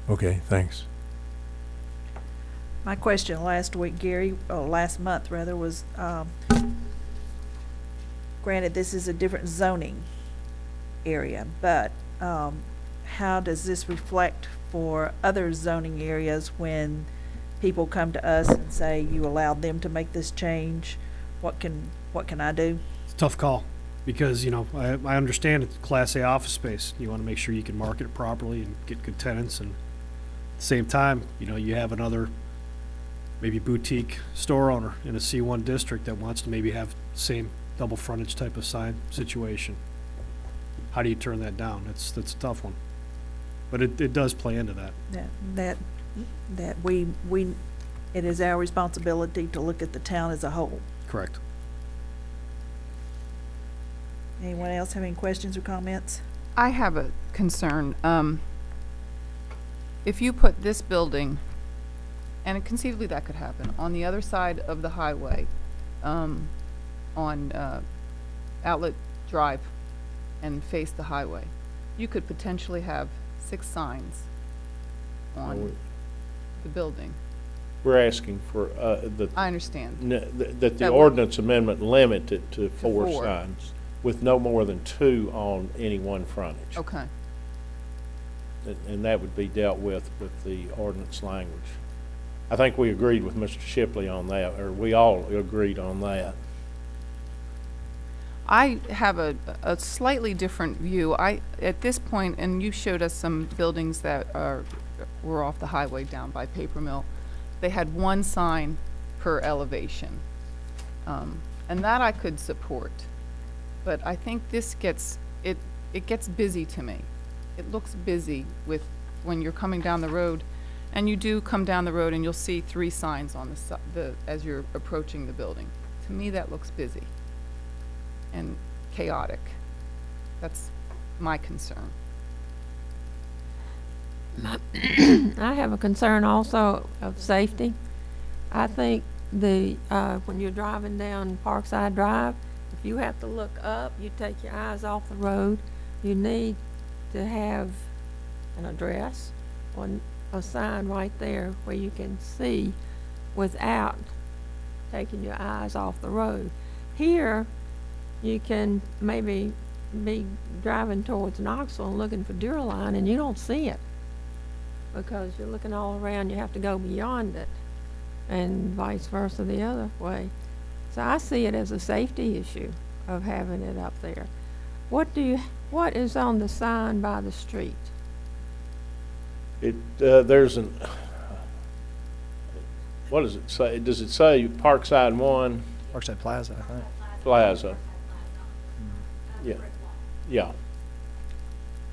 Okay, thanks. My question last week, Gary, last month rather, was granted this is a different zoning area, but how does this reflect for other zoning areas when people come to us and say, you allowed them to make this change, what can I do? It's a tough call because, you know, I understand it's Class A office space. You want to make sure you can market it properly and get good tenants. And at the same time, you know, you have another maybe boutique store owner in a C1 district that wants to maybe have same double frontage type of sign situation. How do you turn that down? That's a tough one. But it does play into that. That we, it is our responsibility to look at the town as a whole. Correct. Anyone else have any questions or comments? I have a concern. If you put this building, and conceivably that could happen, on the other side of the highway, on Outlet Drive, and face the highway, you could potentially have 6 signs on the building. We're asking for, I understand. that the That would- ordinance amendment limit it to 4 4. signs with no more than 2 on any one frontage. Okay. And that would be dealt with the ordinance language. I think we agreed with Mr. Shipley on that, or we all agreed on that. I have a slightly different view. At this point, and you showed us some buildings that were off the highway down by Paper Mill. They had 1 sign per elevation. And that I could support. But I think this gets busy to me. It looks busy when you're coming down the road, and you do come down the road and you'll see 3 signs on as you're approaching the building. To me, that looks busy and chaotic. That's my concern. I have a concern also of safety. I think when you're driving down Parkside Drive, if you have to look up, you take your eyes off the road, you need to have an address or a sign right there where you can see without taking your eyes off the road. Here, you can maybe be driving towards Knoxville and looking for Duraline and you don't see it because you're looking all around. You have to go beyond it and vice versa the other way. So I see it as a safety issue of having it up there. What is on the sign by the street? There's what does it say? Does it say Parkside 1 Parkside Plaza, I think. Plaza? Yeah, yeah.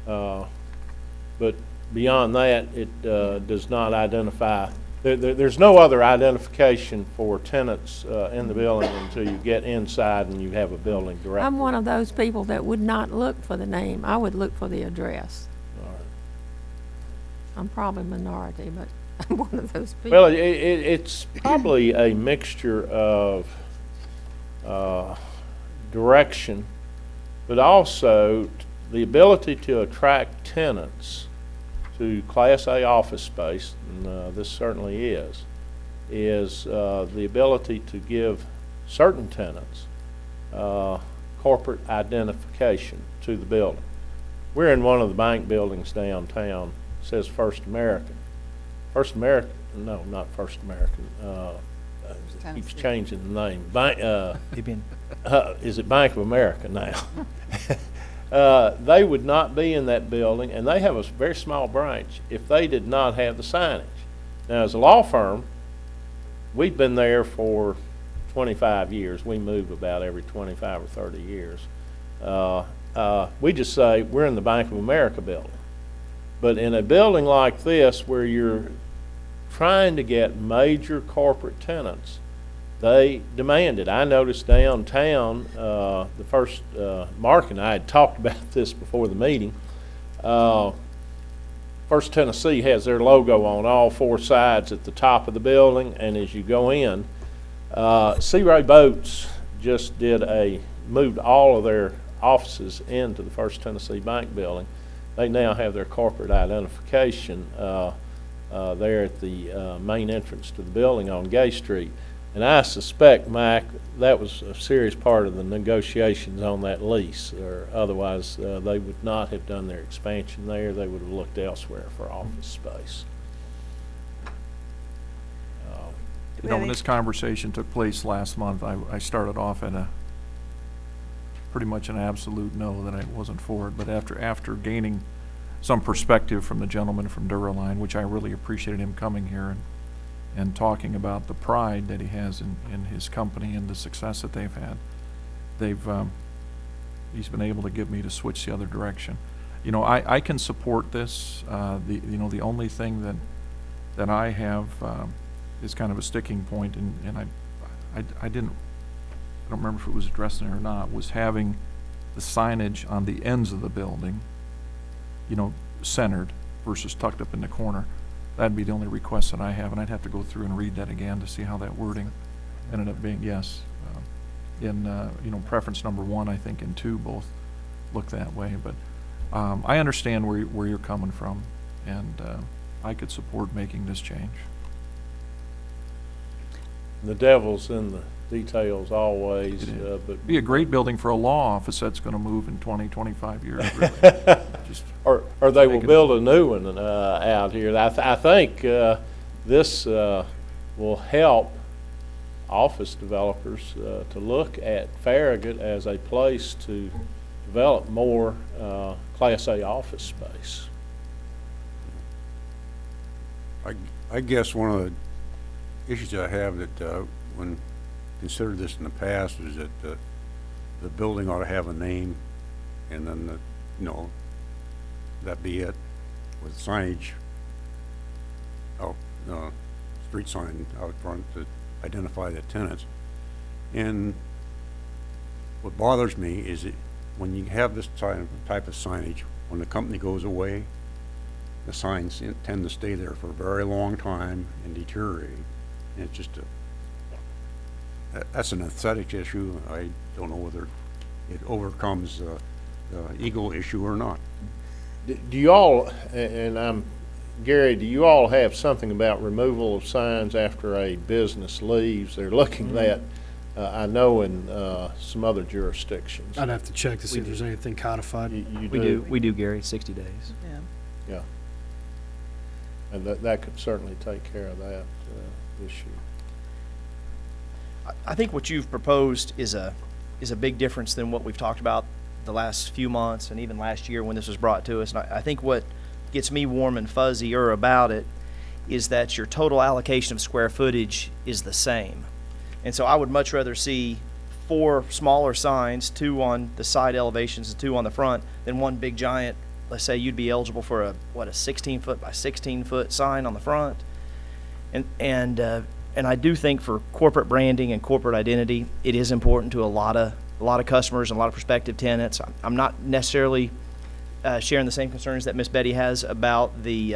But beyond that, it does not identify. There's no other identification for tenants in the building until you get inside and you have a building directory. I'm one of those people that would not look for the name. I would look for the address. All right. I'm probably minority, but I'm one of those people. Well, it's probably a mixture of direction, but also the ability to attract tenants to Class A office space, and this certainly is the ability to give certain tenants corporate identification to the building. We're in one of the bank buildings downtown. It says First American. First American? No, not First American. It keeps changing the name. Is it Bank of America now? They would not be in that building, and they have a very small branch if they did not have the signage. Now, as a law firm, we've been there for 25 years. We move about every 25 or 30 years. We just say, we're in the Bank of America building. But in a building like this, where you're trying to get major corporate tenants, they demand it. I noticed downtown, the first, Mark and I had talked about this before the meeting. First Tennessee has their logo on all 4 sides at the top of the building, and as you go in, Sea Ray Boats just moved all of their offices into the First Tennessee Bank building. They now have their corporate identification there at the main entrance to the building on Gay Street. And I suspect, Mike, that was a serious part of the negotiations on that lease, or otherwise they would not have done their expansion there. They would have looked elsewhere for office space. You know, when this conversation took place last month, I started off at pretty much an absolute no, that I wasn't for it. But after gaining some perspective from the gentleman from Duraline, which I really appreciated him coming here and talking about the pride that he has in his company and the success that they've had, he's been able to get me to switch the other direction. You know, I can support this. The only thing that I have is kind of a sticking point, and I don't remember if it was addressed there or not, was having the signage on the ends of the building, you know, centered versus tucked up in the corner. That'd be the only request that I have, and I'd have to go through and read that again to see how that wording ended up being. Yes, you know, preference number 1, I think, and 2 both look that way. But I understand where you're coming from, and I could support making this change. The devil's in the details always, but. Be a great building for a law office that's gonna move in 20, 25 years, really. Just Or they will make it- build a new one out here. I think this will help office developers to look at Farragut as a place to develop more Class A office space. I guess one of the issues I have that when considered this in the past is that the building ought to have a name, and then that be it, with signage out, street sign out front to identify the tenants. And what bothers me is that when you have this type of signage, when the company goes away, the signs tend to stay there for a very long time and deteriorate. And it's just that's an aesthetic issue. I don't know whether it overcomes the ego issue or not. Do you all, Gary, do you all have something about removal of signs after a business leaves? They're looking at, I know in some other jurisdictions. I'd have to check to see if there's anything codified. We do, Gary, 60 days. Yeah. Yeah. And that could certainly take care of that issue. I think what you've proposed is a big difference than what we've talked about the last few months and even last year when this was brought to us. And I think what gets me warm and fuzzier about it is that your total allocation of square footage is the same. And so I would much rather see 4 smaller signs, 2 on the side elevations and 2 on the front, than one big giant. Let's say you'd be eligible for a 16-foot by 16-foot sign on the front. And I do think for corporate branding and corporate identity, it is important to a lot of customers and a lot of prospective tenants. I'm not necessarily sharing the same concerns that Miss Betty has about the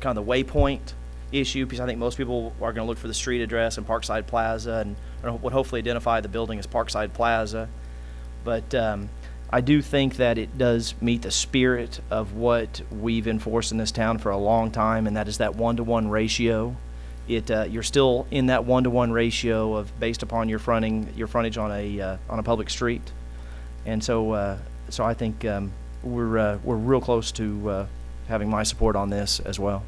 kind of the waypoint issue, because I think most people are going to look for the street address and Parkside Plaza and would hopefully identify the building as Parkside Plaza. But I do think that it does meet the spirit of what we've enforced in this town for a long time, and that is that 1-to-1 ratio. You're still in that 1-to-1 ratio of based upon your frontage on a public street, and so I think we're real close to having my support on this as well.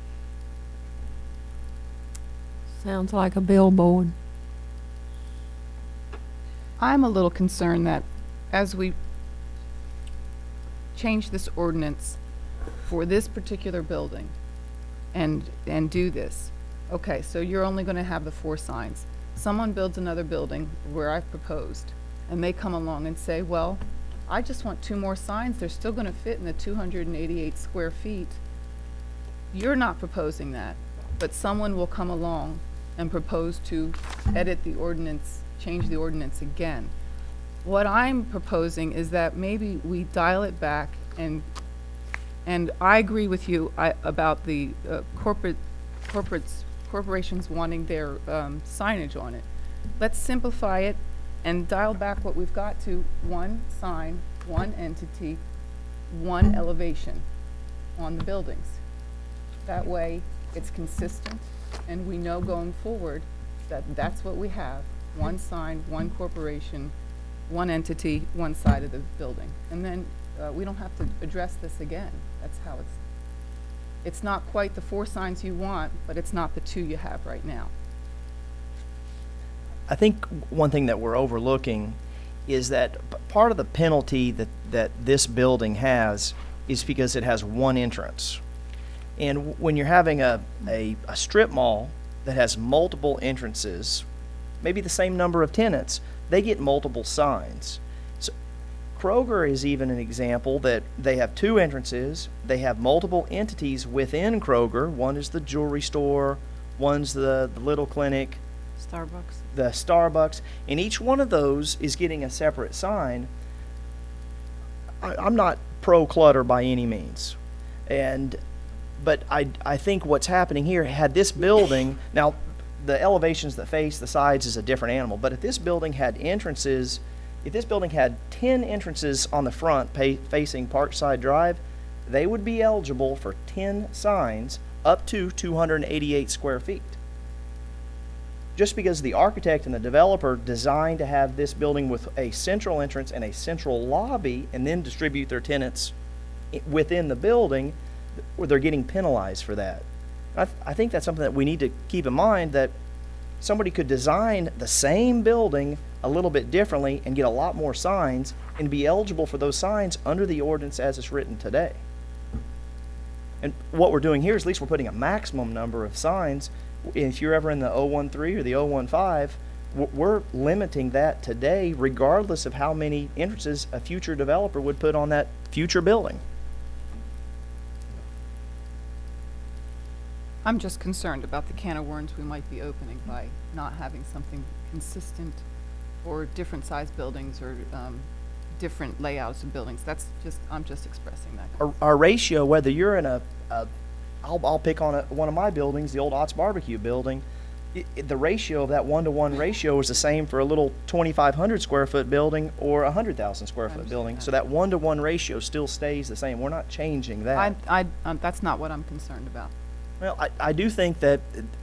Sounds like a billboard. I'm a little concerned that as we change this ordinance for this particular building and do this, okay, so you're only going to have the 4 signs. Someone builds another building where I've proposed, and they come along and say, well, I just want 2 more signs. They're still going to fit in the 288 square feet. You're not proposing that, but someone will come along and propose to edit the ordinance, change the ordinance again. What I'm proposing is that maybe we dial it back, and I agree with you about the corporations wanting their signage on it. Let's simplify it and dial back what we've got to 1 sign, 1 entity, 1 elevation on the buildings. That way it's consistent, and we know going forward that that's what we have: 1 sign, 1 corporation, 1 entity, 1 side of the building. And then we don't have to address this again. That's how it's not quite the 4 signs you want, but it's not the 2 you have right now. I think one thing that we're overlooking is that part of the penalty that this building has is because it has one entrance. And when you're having a strip mall that has multiple entrances, maybe the same number of tenants, they get multiple signs. So Kroger is even an example that they have two entrances, they have multiple entities within Kroger. One is the jewelry store, one's the little clinic, the Starbucks, and each one of those is getting a separate sign. I'm not pro-clutter by any means, but I think what's happening here, had this building, now the elevations that face the sides is a different animal, but if this building had entrances, if this building had 10 entrances on the front facing Parkside Drive, they would be eligible for 10 signs up to 288 square feet. Just because the architect and the developer designed to have this building with a central entrance and a central lobby and then distribute their tenants within the building, where they're getting penalized for that. I think that's something that we need to keep in mind, that somebody could design the same building a little bit differently and get a lot more signs and be eligible for those signs under the ordinance as it's written today. And what we're doing here is at least we're putting a maximum number of signs. If you're ever in the 013 or the 015, we're limiting that today regardless of how many entrances a future developer would put on that future building. I'm just concerned about the can of worms we might be opening by not having something consistent, or different size buildings, or different layouts of buildings. I'm just expressing that. Our ratio, whether you're in I'll pick on one of my buildings, the old Ott's Barbecue building, the ratio of that 1-to-1 ratio is the same for a little 2,500 square foot building or a 100,000 square foot building. So that 1-to-1 ratio still stays the same. We're not changing that. That's not what I'm concerned about. Well, I do think that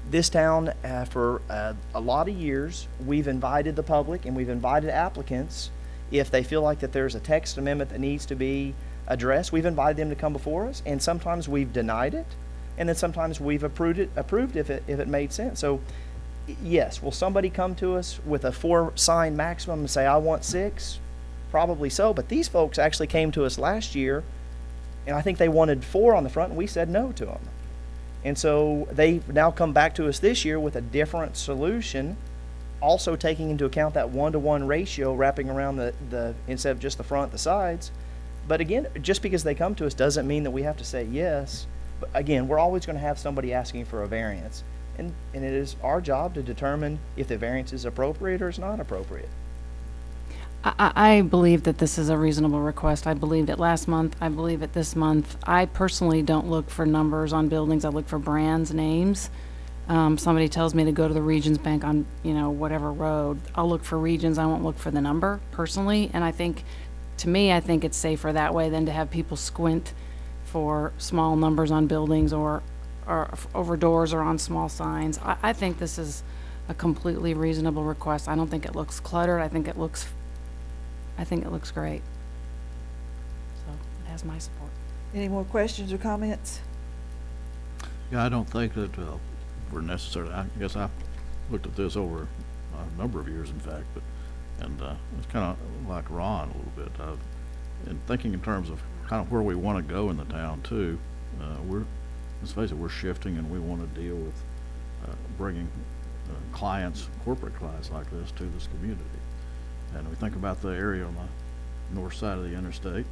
this town, for a lot of years, we've invited the public and we've invited applicants. If they feel like that there's a text amendment that needs to be addressed, we've invited them to come before us, and sometimes we've denied it, and then sometimes we've approved if it made sense. So, yes, will somebody come to us with a 4-sign maximum and say, I want 6? Probably so, but these folks actually came to us last year, and I think they wanted 4 on the front, and we said no to them. And so they've now come back to us this year with a different solution, also taking into account that 1-to-1 ratio wrapping around the instead of just the front, the sides. But again, just because they come to us doesn't mean that we have to say yes. But again, we're always going to have somebody asking for a variance. And it is our job to determine if the variance is appropriate or is not appropriate. I believe that this is a reasonable request. I believed it last month. I believe it this month. I personally don't look for numbers on buildings. I look for brands, names. Somebody tells me to go to the Regions Bank on, whatever road. I'll look for Regions. I won't look for the number personally. And I think, to me, I think it's safer that way than to have people squint for small numbers on buildings or over doors or on small signs. I think this is a completely reasonable request. I don't think it looks cluttered. I think it looks great. So it has my support. Any more questions or comments? Yeah, I don't think that we're necessarily, I guess I looked at this over a number of years, in fact, and it's kind of like Ron a little bit. And thinking in terms of kind of where we want to go in the town too, let's face it, we're shifting, and we want to deal with bringing clients, corporate clients like this to this community. And we think about the area on the north side of the interstate,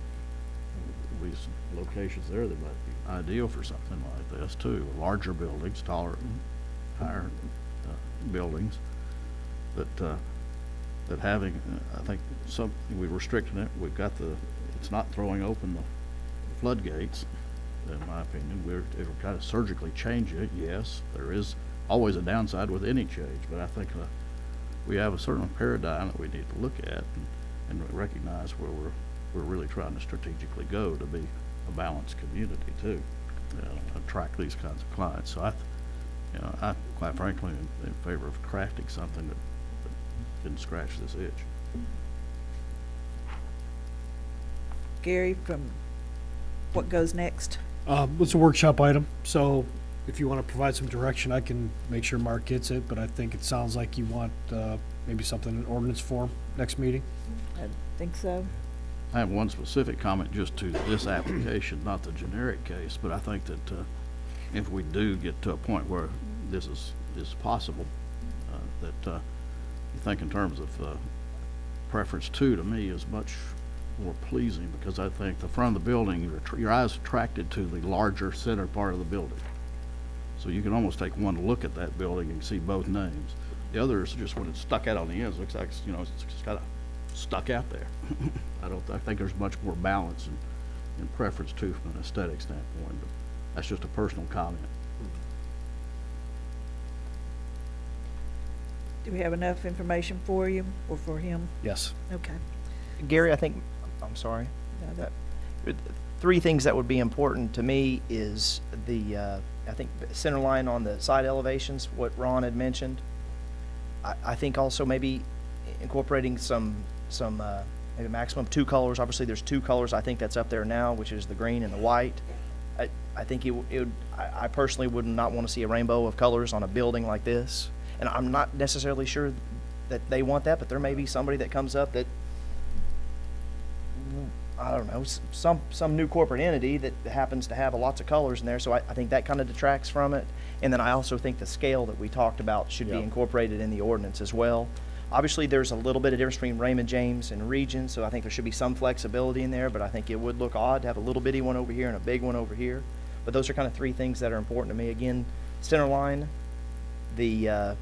there'll be some locations there that might be ideal for something like this too. Larger buildings, taller, higher buildings that having, I think we're restricting it. We've got it's not throwing open the floodgates, in my opinion. It'll kind of surgically change it. Yes, there is always a downside with any change, but I think we have a certain paradigm that we need to look at and recognize where we're really trying to strategically go to be a balanced community too, attract these kinds of clients. So I quite frankly am in favor of crafting something that can scratch this itch. Gary, from what goes next? It's a workshop item, so if you want to provide some direction, I can make sure Mark gets it, but I think it sounds like you want maybe something in ordinance form next meeting. I think so. I have one specific comment just to this application, not the generic case, but I think that if we do get to a point where this is possible, that you think in terms of preference two to me is much more pleasing, because I think the front of the building, your eyes are attracted to the larger center part of the building. So you can almost take one look at that building and see both names. The other is just when it's stuck out on the ends, looks like, you know, it's just kind of stuck out there. I think there's much more balance in preference too from an aesthetic standpoint, but that's just a personal comment. Do we have enough information for you or for him? Yes. Okay. Gary, I think, I'm sorry. No, that- Three things that would be important to me is I think center line on the side elevations, what Ron had mentioned. I think also maybe incorporating some maybe maximum 2 colors. Obviously, there's 2 colors. I think that's up there now, which is the green and the white. I think I personally would not want to see a rainbow of colors on a building like this. And I'm not necessarily sure that they want that, but there may be somebody that comes up that, I don't know, some new corporate entity that happens to have lots of colors in there. So I think that kind of detracts from it. And then I also think the scale that we talked about should be incorporated in the ordinance as well. Obviously, there's a little bit of difference between Raymond James and Region, so I think there should be some flexibility in there, but I think it would look odd to have a little bitty one over here and a big one over here. But those are kind of 3 things that are important to me. Again, center line, the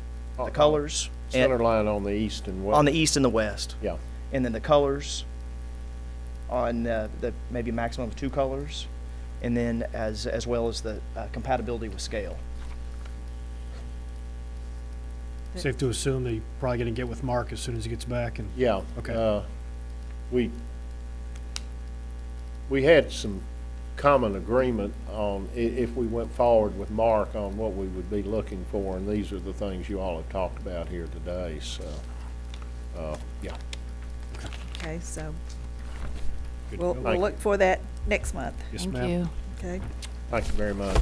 colors. Center line on the east and west. On the east and the west. Yeah. And then the colors on the maybe maximum of 2 colors, and then as well as the compatibility with scale. Safe to assume that you're probably going to get with Mark as soon as he gets back. And Yeah. Okay. We had some common agreement on if we went forward with Mark on what we would be looking for, and these are the things you all have talked about here today, so, yeah. Okay, so Good to we'll go. Thank look you. for that next month. Yes, Thank ma'am. you. Okay. Thank you very much.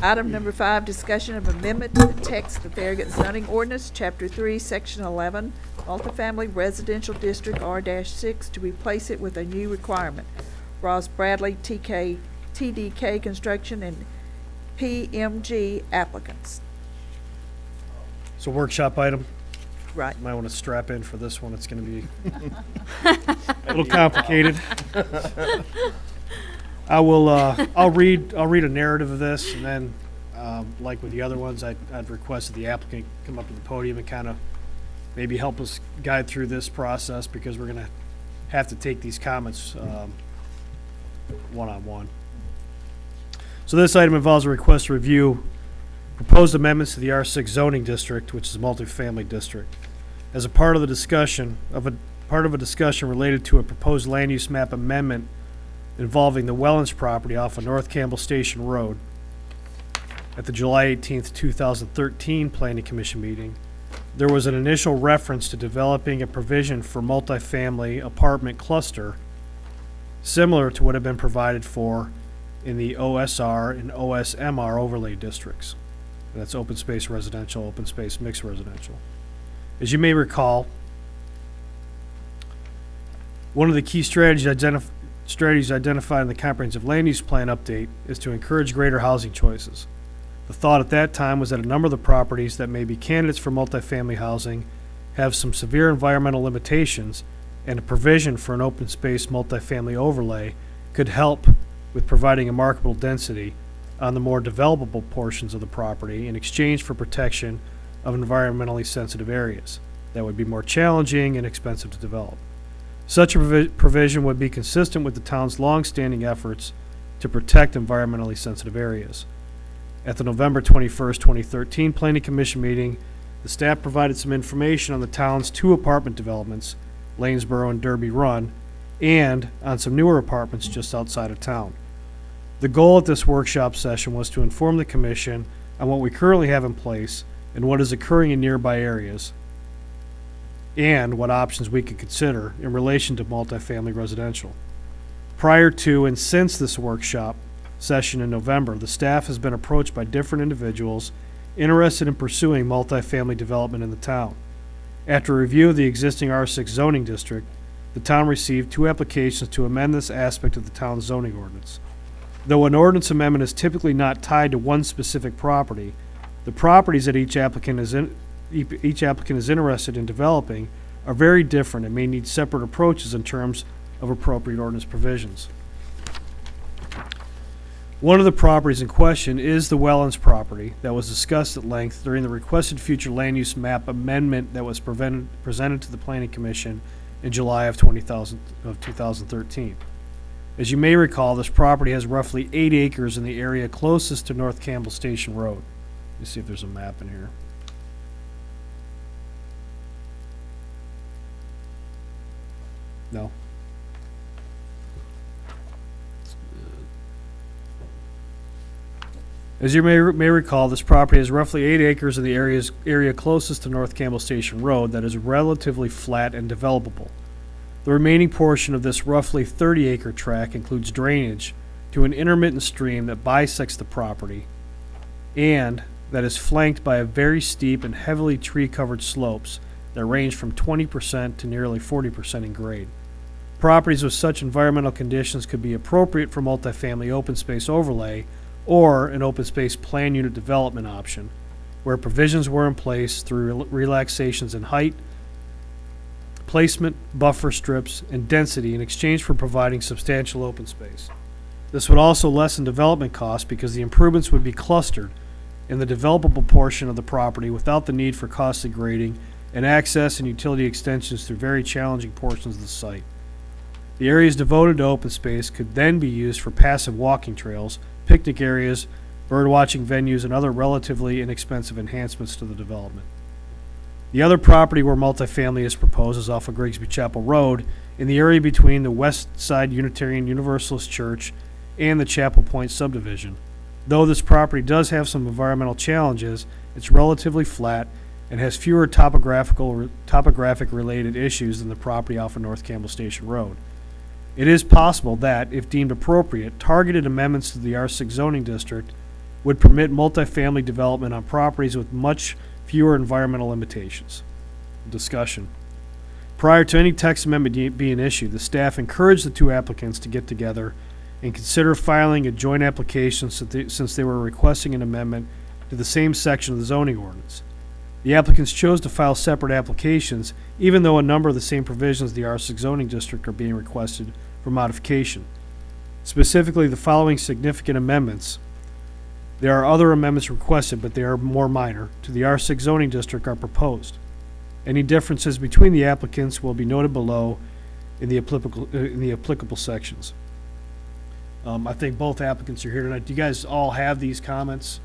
Item number 5, discussion of amendment to the text of the Farragut zoning ordinance, Chapter 3, Section 11, multifamily residential district R-6, to replace it with a new requirement. Ross Bradley, TDK Construction, and PMG applicants. So workshop item. Right. Might want to strap in for this one. It's going to be a little complicated. I'll read a narrative of this, and then, like with the other ones, I'd request that the applicant come up to the podium and kind of maybe help us guide through this process, because we're going to have to take these comments one-on-one. So this item involves a request to review proposed amendments to the R6 zoning district, which is a multifamily district, as a part of the discussion related to a proposed land use map amendment involving the Wellens property off of North Campbell Station Road. At the July 18th, 2013 Planning Commission meeting, there was an initial reference to developing a provision for multifamily apartment cluster similar to what had been provided for in the OSR and OSMR overlay districts. And that's open space residential, open space mixed residential. As you may recall, one of the key strategies identified in the comprehensive land use plan update is to encourage greater housing choices. The thought at that time was that a number of the properties that may be candidates for multifamily housing have some severe environmental limitations, and a provision for an open space multifamily overlay could help with providing a marketable density on the more developable portions of the property in exchange for protection of environmentally sensitive areas that would be more challenging and expensive to develop. Such a provision would be consistent with the town's long-standing efforts to protect environmentally sensitive areas. At the November 21st, 2013 Planning Commission meeting, the staff provided some information on the town's 2 apartment developments, Lanesboro and Derby Run, and on some newer apartments just outside of town. The goal at this workshop session was to inform the commission on what we currently have in place and what is occurring in nearby areas, and what options we could consider in relation to multifamily residential. Prior to and since this workshop session in November, the staff has been approached by different individuals interested in pursuing multifamily development in the town. After review of the existing R6 zoning district, the town received 2 applications to amend this aspect of the town's zoning ordinance. Though an ordinance amendment is typically not tied to one specific property, the properties that each applicant is interested in developing are very different and may need separate approaches in terms of appropriate ordinance provisions. One of the properties in question is the Wellens property that was discussed at length during the requested future land use map amendment that was presented to the Planning Commission in July of 2013. As you may recall, this property has roughly 8 acres in the area closest to North Campbell Station Road. Let me see if there's a map in here. No. As you may recall, this property has roughly 8 acres in the area closest to North Campbell Station Road that is relatively flat and developable. The remaining portion of this roughly 30-acre tract includes drainage to an intermittent stream that bisects the property and that is flanked by a very steep and heavily tree-covered slopes that range from 20% to nearly 40% in grade. Properties with such environmental conditions could be appropriate for multifamily open space overlay or an open space plan unit development option, where provisions were in place through relaxations in height, placement, buffer strips, and density in exchange for providing substantial open space. This would also lessen development costs because the improvements would be clustered in the developable portion of the property without the need for costly grading and access and utility extensions through very challenging portions of the site. The areas devoted to open space could then be used for passive walking trails, picnic areas, birdwatching venues, and other relatively inexpensive enhancements to the development. The other property where multifamily is proposed is off of Grigsby Chapel Road in the area between the West Side Unitarian Universalist Church and the Chapel Point subdivision. Though this property does have some environmental challenges, it's relatively flat and has fewer topographic related issues than the property off of North Campbell Station Road. It is possible that, if deemed appropriate, targeted amendments to the R6 zoning district would permit multifamily development on properties with much fewer environmental limitations. Discussion. Prior to any text amendment being issued, the staff encouraged the 2 applicants to get together and consider filing a joint application since they were requesting an amendment to the same section of the zoning ordinance. The applicants chose to file separate applications, even though a number of the same provisions of the R6 zoning district are being requested for modification. Specifically, the following significant amendments. There are other amendments requested, but they are more minor, to the R6 zoning district are proposed. Any differences between the applicants will be noted below in the applicable sections. I think both applicants are here tonight. Do you guys all have these comments?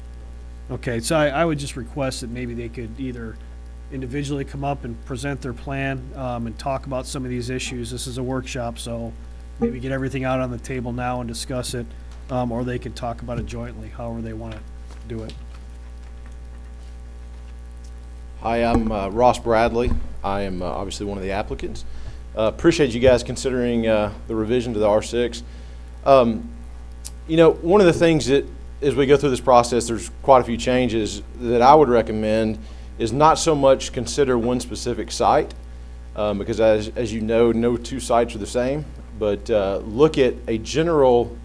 Okay, so I would just request that maybe they could either individually come up and present their plan and talk about some of these issues. This is a workshop, so maybe get everything out on the table now and discuss it, or they could talk about it jointly, however they want to do it. Hi, I'm Ross Bradley. I am obviously one of the applicants. Appreciate you guys considering the revision to the R6. You know, one of the things that as we go through this process, there's quite a few changes that I would recommend is not so much consider one specific site, because as you know, no 2 sites are the same, but look at a general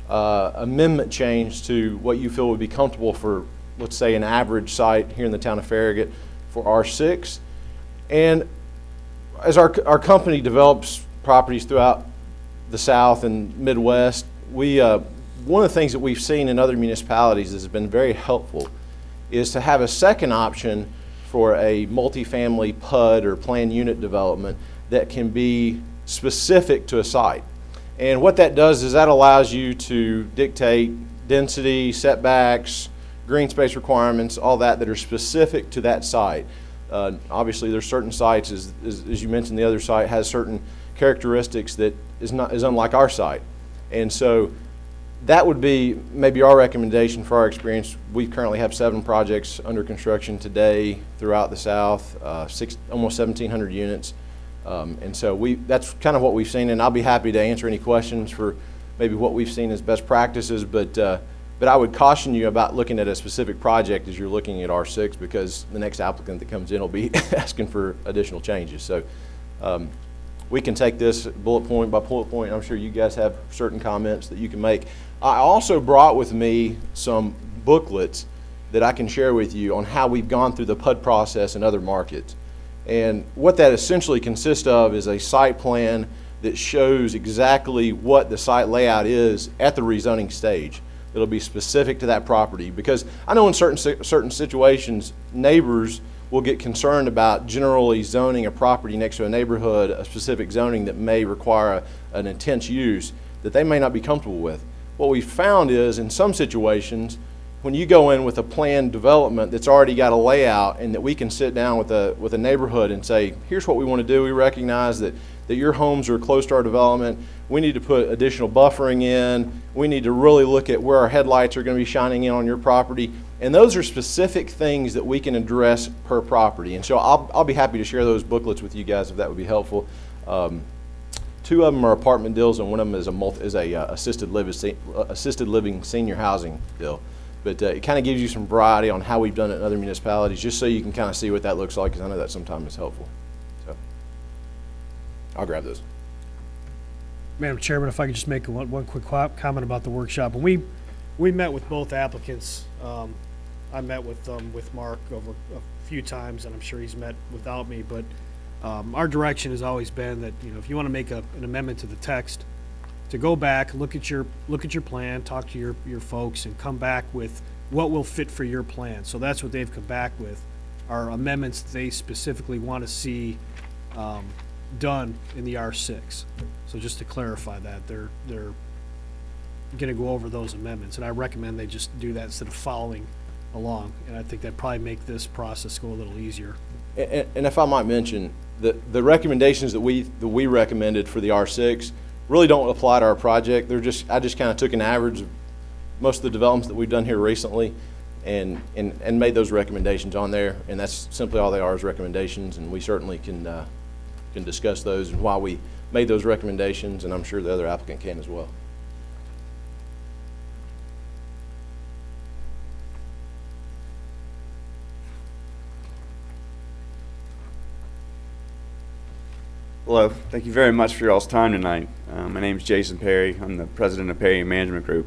amendment change to what you feel would be comfortable for, let's say, an average site here in the town of Farragut for R6. And as our company develops properties throughout the South and Midwest, we one of the things that we've seen in other municipalities that has been very helpful is to have a second option for a multifamily PUD or planned unit development that can be specific to a site. And what that does is that allows you to dictate density, setbacks, green space requirements, all that are specific to that site. Obviously, there's certain sites, as you mentioned, the other site has certain characteristics that is unlike our site. And so that would be maybe our recommendation for our experience. We currently have 7 projects under construction today throughout the South, almost 1,700 units. And so that's kind of what we've seen, and I'll be happy to answer any questions for maybe what we've seen as best practices, but But I would caution you about looking at a specific project as you're looking at R6, because the next applicant that comes in will be asking for additional changes. So we can take this bullet point by bullet point. I'm sure you guys have certain comments that you can make. I also brought with me some booklets that I can share with you on how we've gone through the PUD process in other markets. And what that essentially consists of is a site plan that shows exactly what the site layout is at the rezoning stage. It'll be specific to that property, because I know in certain situations, neighbors will get concerned about generally zoning a property next to a neighborhood, a specific zoning that may require an intense use that they may not be comfortable with. What we found is, in some situations, when you go in with a planned development that's already got a layout, and that we can sit down with a neighborhood and say, here's what we want to do. We recognize that your homes are close to our development. We need to put additional buffering in. We need to really look at where our headlights are going to be shining in on your property. And those are specific things that we can address per property. And so I'll be happy to share those booklets with you guys if that would be helpful. Two of them are apartment deals, and one of them is a assisted living senior housing deal. But it kind of gives you some variety on how we've done it in other municipalities, just so you can kind of see what that looks like, because I know that sometimes is helpful. So I'll grab those. Madam Chairman, if I could just make one quick comment about the workshop. When we met with both applicants, I met with Mark over a few times, and I'm sure he's met without me, but our direction has always been that, if you want to make an amendment to the text, to go back, look at your plan, talk to your folks, and come back with what will fit for your plan. So that's what they've come back with, are amendments they specifically want to see done in the R6. So just to clarify that, they're going to go over those amendments, and I recommend they just do that instead of following along. And I think that'd probably make this process go a little easier. And if I might mention, the recommendations that we recommended for the R6 really don't apply to our project. I just kind of took an average of most of the developments that we've done here recently and made those recommendations on there. And that's simply all they are, is recommendations. And we certainly can discuss those and why we made those recommendations, and I'm sure the other applicant can as well. Hello, thank you very much for y'all's time tonight. My name is Jason Perry. I'm the president of Perry Management Group.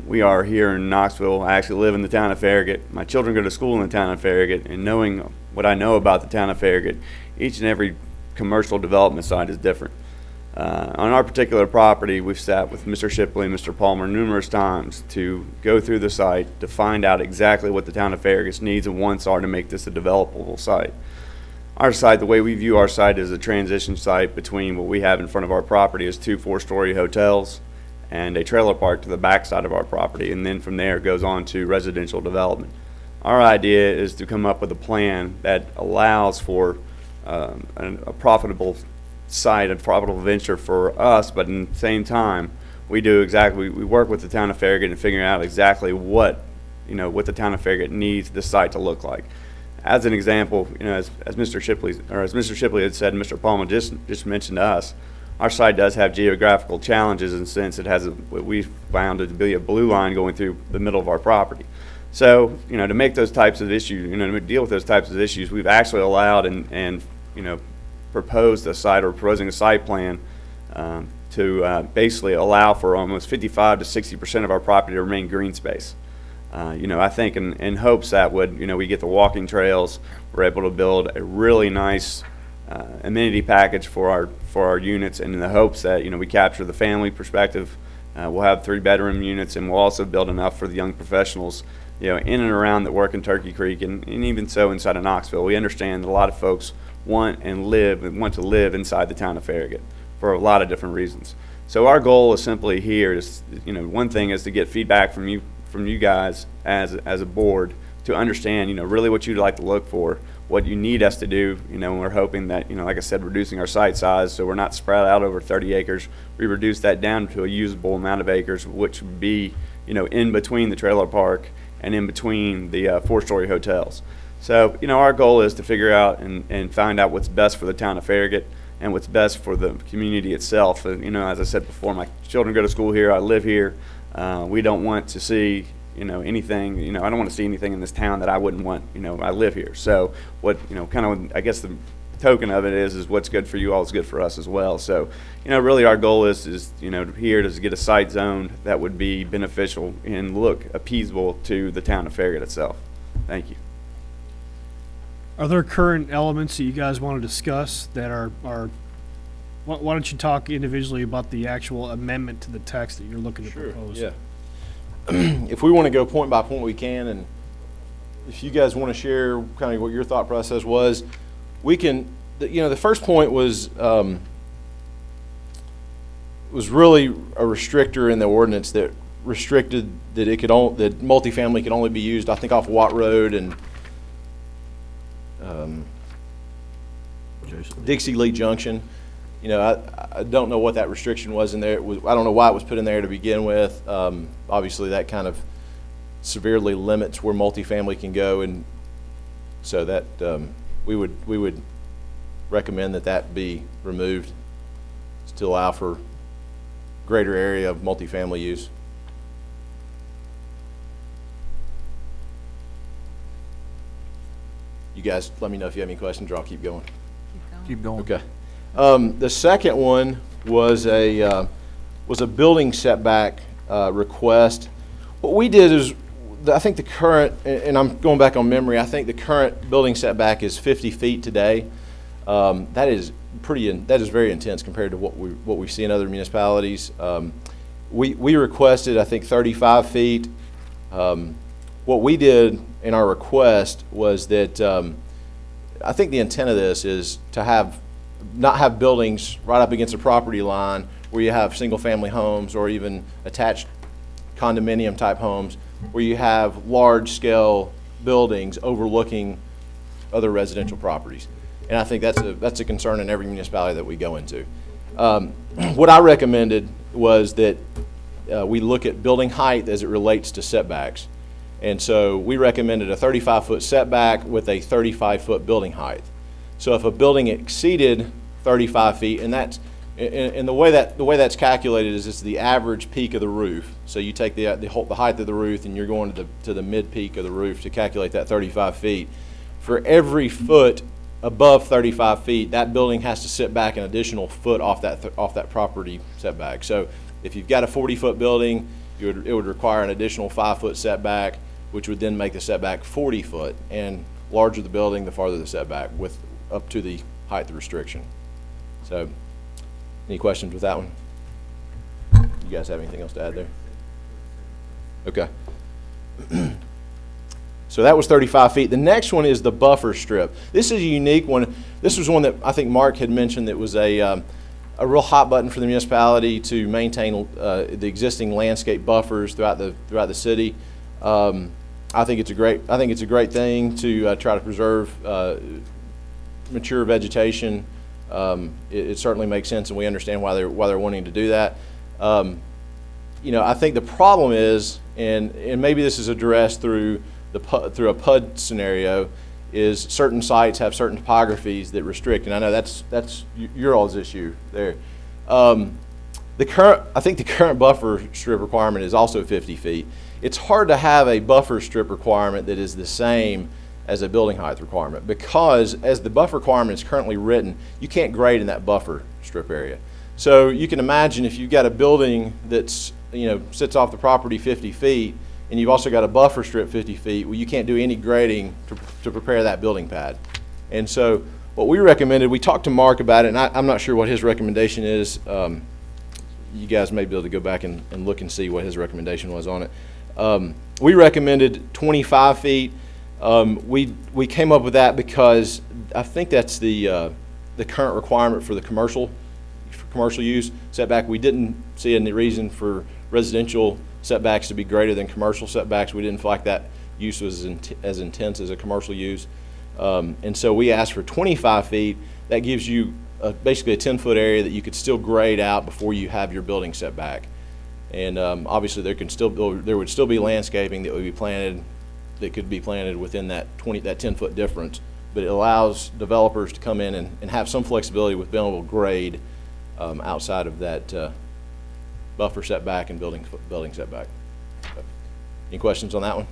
We are here in Knoxville. I actually live in the town of Farragut. My children go to school in the town of Farragut, and knowing what I know about the town of Farragut, each and every commercial development site is different. On our particular property, we've sat with Mr. Shipley and Mr. Palmer numerous times to go through the site to find out exactly what the town of Farragut's needs and wants are to make this a developable site. Our site, the way we view our site, is a transition site between what we have in front of our property is 2 4-story hotels and a trailer park to the back side of our property, and then from there it goes on to residential development. Our idea is to come up with a plan that allows for a profitable site, a profitable venture for us, but at the same time, we work with the town of Farragut and figure out exactly what the town of Farragut needs this site to look like. As an example, as Mr. Shipley had said, and Mr. Palmer just mentioned to us, our site does have geographical challenges in the sense it has what we found to be a blue line going through the middle of our property. So, to make those types of issues, to deal with those types of issues, we've actually allowed and proposing a site plan to basically allow for almost 55 to 60% of our property to remain green space. I think in hopes that we get the walking trails, we're able to build a really nice amenity package for our units, and in the hopes that we capture the family perspective. We'll have 3-bedroom units, and we'll also build enough for the young professionals in and around that work in Turkey Creek, and even so inside of Knoxville. We understand that a lot of folks want to live inside the town of Farragut for a lot of different reasons. So our goal is simply here is, one thing is to get feedback from you guys as a board to understand, really what you'd like to look for, what you need us to do, and we're hoping that, like I said, reducing our site size so we're not spread out over 30 acres. We reduce that down to a usable amount of acres, which would be, in between the trailer park and in between the 4-story hotels. So, our goal is to figure out and find out what's best for the town of Farragut and what's best for the community itself. As I said before, my children go to school here, I live here. We don't want to see, anything, I don't want to see anything in this town that I wouldn't want, I live here. So what, kind of, I guess the token of it is what's good for you all is good for us as well. So, really our goal is here to get a site zoned that would be beneficial and look appeasable to the town of Farragut itself. Thank you. Are there current elements that you guys want to discuss that are why don't you talk individually about the actual amendment to the text that you're looking to propose? Yeah. If we want to go point by point, we can, and if you guys want to share kind of what your thought process was, we can. The first point was really a restrictor in the ordinance that restricted that that multifamily could only be used, I think, off Watt Road and Dixie Lee Junction. I don't know what that restriction was in there. I don't know why it was put in there to begin with. Obviously, that kind of severely limits where multifamily can go, and so that we would recommend that be removed to allow for greater area of multifamily use. You guys, let me know if you have any questions, or I'll keep going. Keep going. Okay. The second one was a building setback request. What we did is, I think the current, and I'm going back on memory, I think the current building setback is 50 feet today. That is very intense compared to what we see in other municipalities. We requested, I think, 35 feet. What we did in our request was that I think the intent of this is to not have buildings right up against a property line where you have single-family homes or even attached condominium-type homes, where you have large-scale buildings overlooking other residential properties. And I think that's a concern in every municipality that we go into. What I recommended was that we look at building height as it relates to setbacks. And so we recommended a 35-foot setback with a 35-foot building height. So if a building exceeded 35 feet, and the way that's calculated is it's the average peak of the roof. So you take the height of the roof, and you're going to the mid peak of the roof to calculate that 35 feet. For every foot above 35 feet, that building has to sit back an additional foot off that property setback. So if you've got a 40-foot building, it would require an additional 5-foot setback, which would then make the setback 40 foot. And larger the building, the farther the setback, with up to the height restriction. So, any questions with that one? You guys have anything else to add there? Okay. So that was 35 feet. The next one is the buffer strip. This is a unique one. This was one that I think Mark had mentioned that was a real hot button for the municipality to maintain the existing landscape buffers throughout the city. I think it's a great thing to try to preserve mature vegetation. It certainly makes sense, and we understand why they're wanting to do that. I think the problem is, and maybe this is addressed through a PUD scenario, is certain sites have certain topographies that restrict, and I know that's your all's issue there. I think the current buffer strip requirement is also 50 feet. It's hard to have a buffer strip requirement that is the same as a building height requirement, because as the buffer requirement is currently written, you can't grade in that buffer strip area. So you can imagine if you've got a building that's sits off the property 50 feet, and you've also got a buffer strip 50 feet, well, you can't do any grading to prepare that building pad. And so what we recommended, we talked to Mark about it, and I'm not sure what his recommendation is. You guys may be able to go back and look and see what his recommendation was on it. We recommended 25 feet. We came up with that because I think that's the current requirement for the commercial use setback. We didn't see any reason for residential setbacks to be greater than commercial setbacks. We didn't feel like that use was as intense as a commercial use. And so we asked for 25 feet. That gives you basically a 10-foot area that you could still grade out before you have your building setback. And obviously there would still be landscaping that would be planted, that could be planted within that 10-foot difference. But it allows developers to come in and have some flexibility with being able to grade outside of that buffer setback and building setback. Any questions on that one?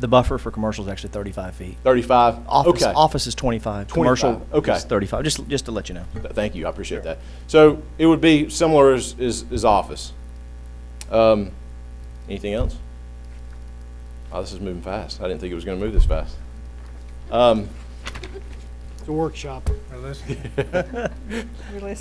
The buffer for commercial is actually 35 feet. 35? Office, Okay. office is 25. Commercial 25, okay. is 35, just to let you know. Thank you, I appreciate that. So it would be similar as office. Anything else? Oh, this is moving fast. I didn't think it was going to move this fast. It's a workshop. We're listening.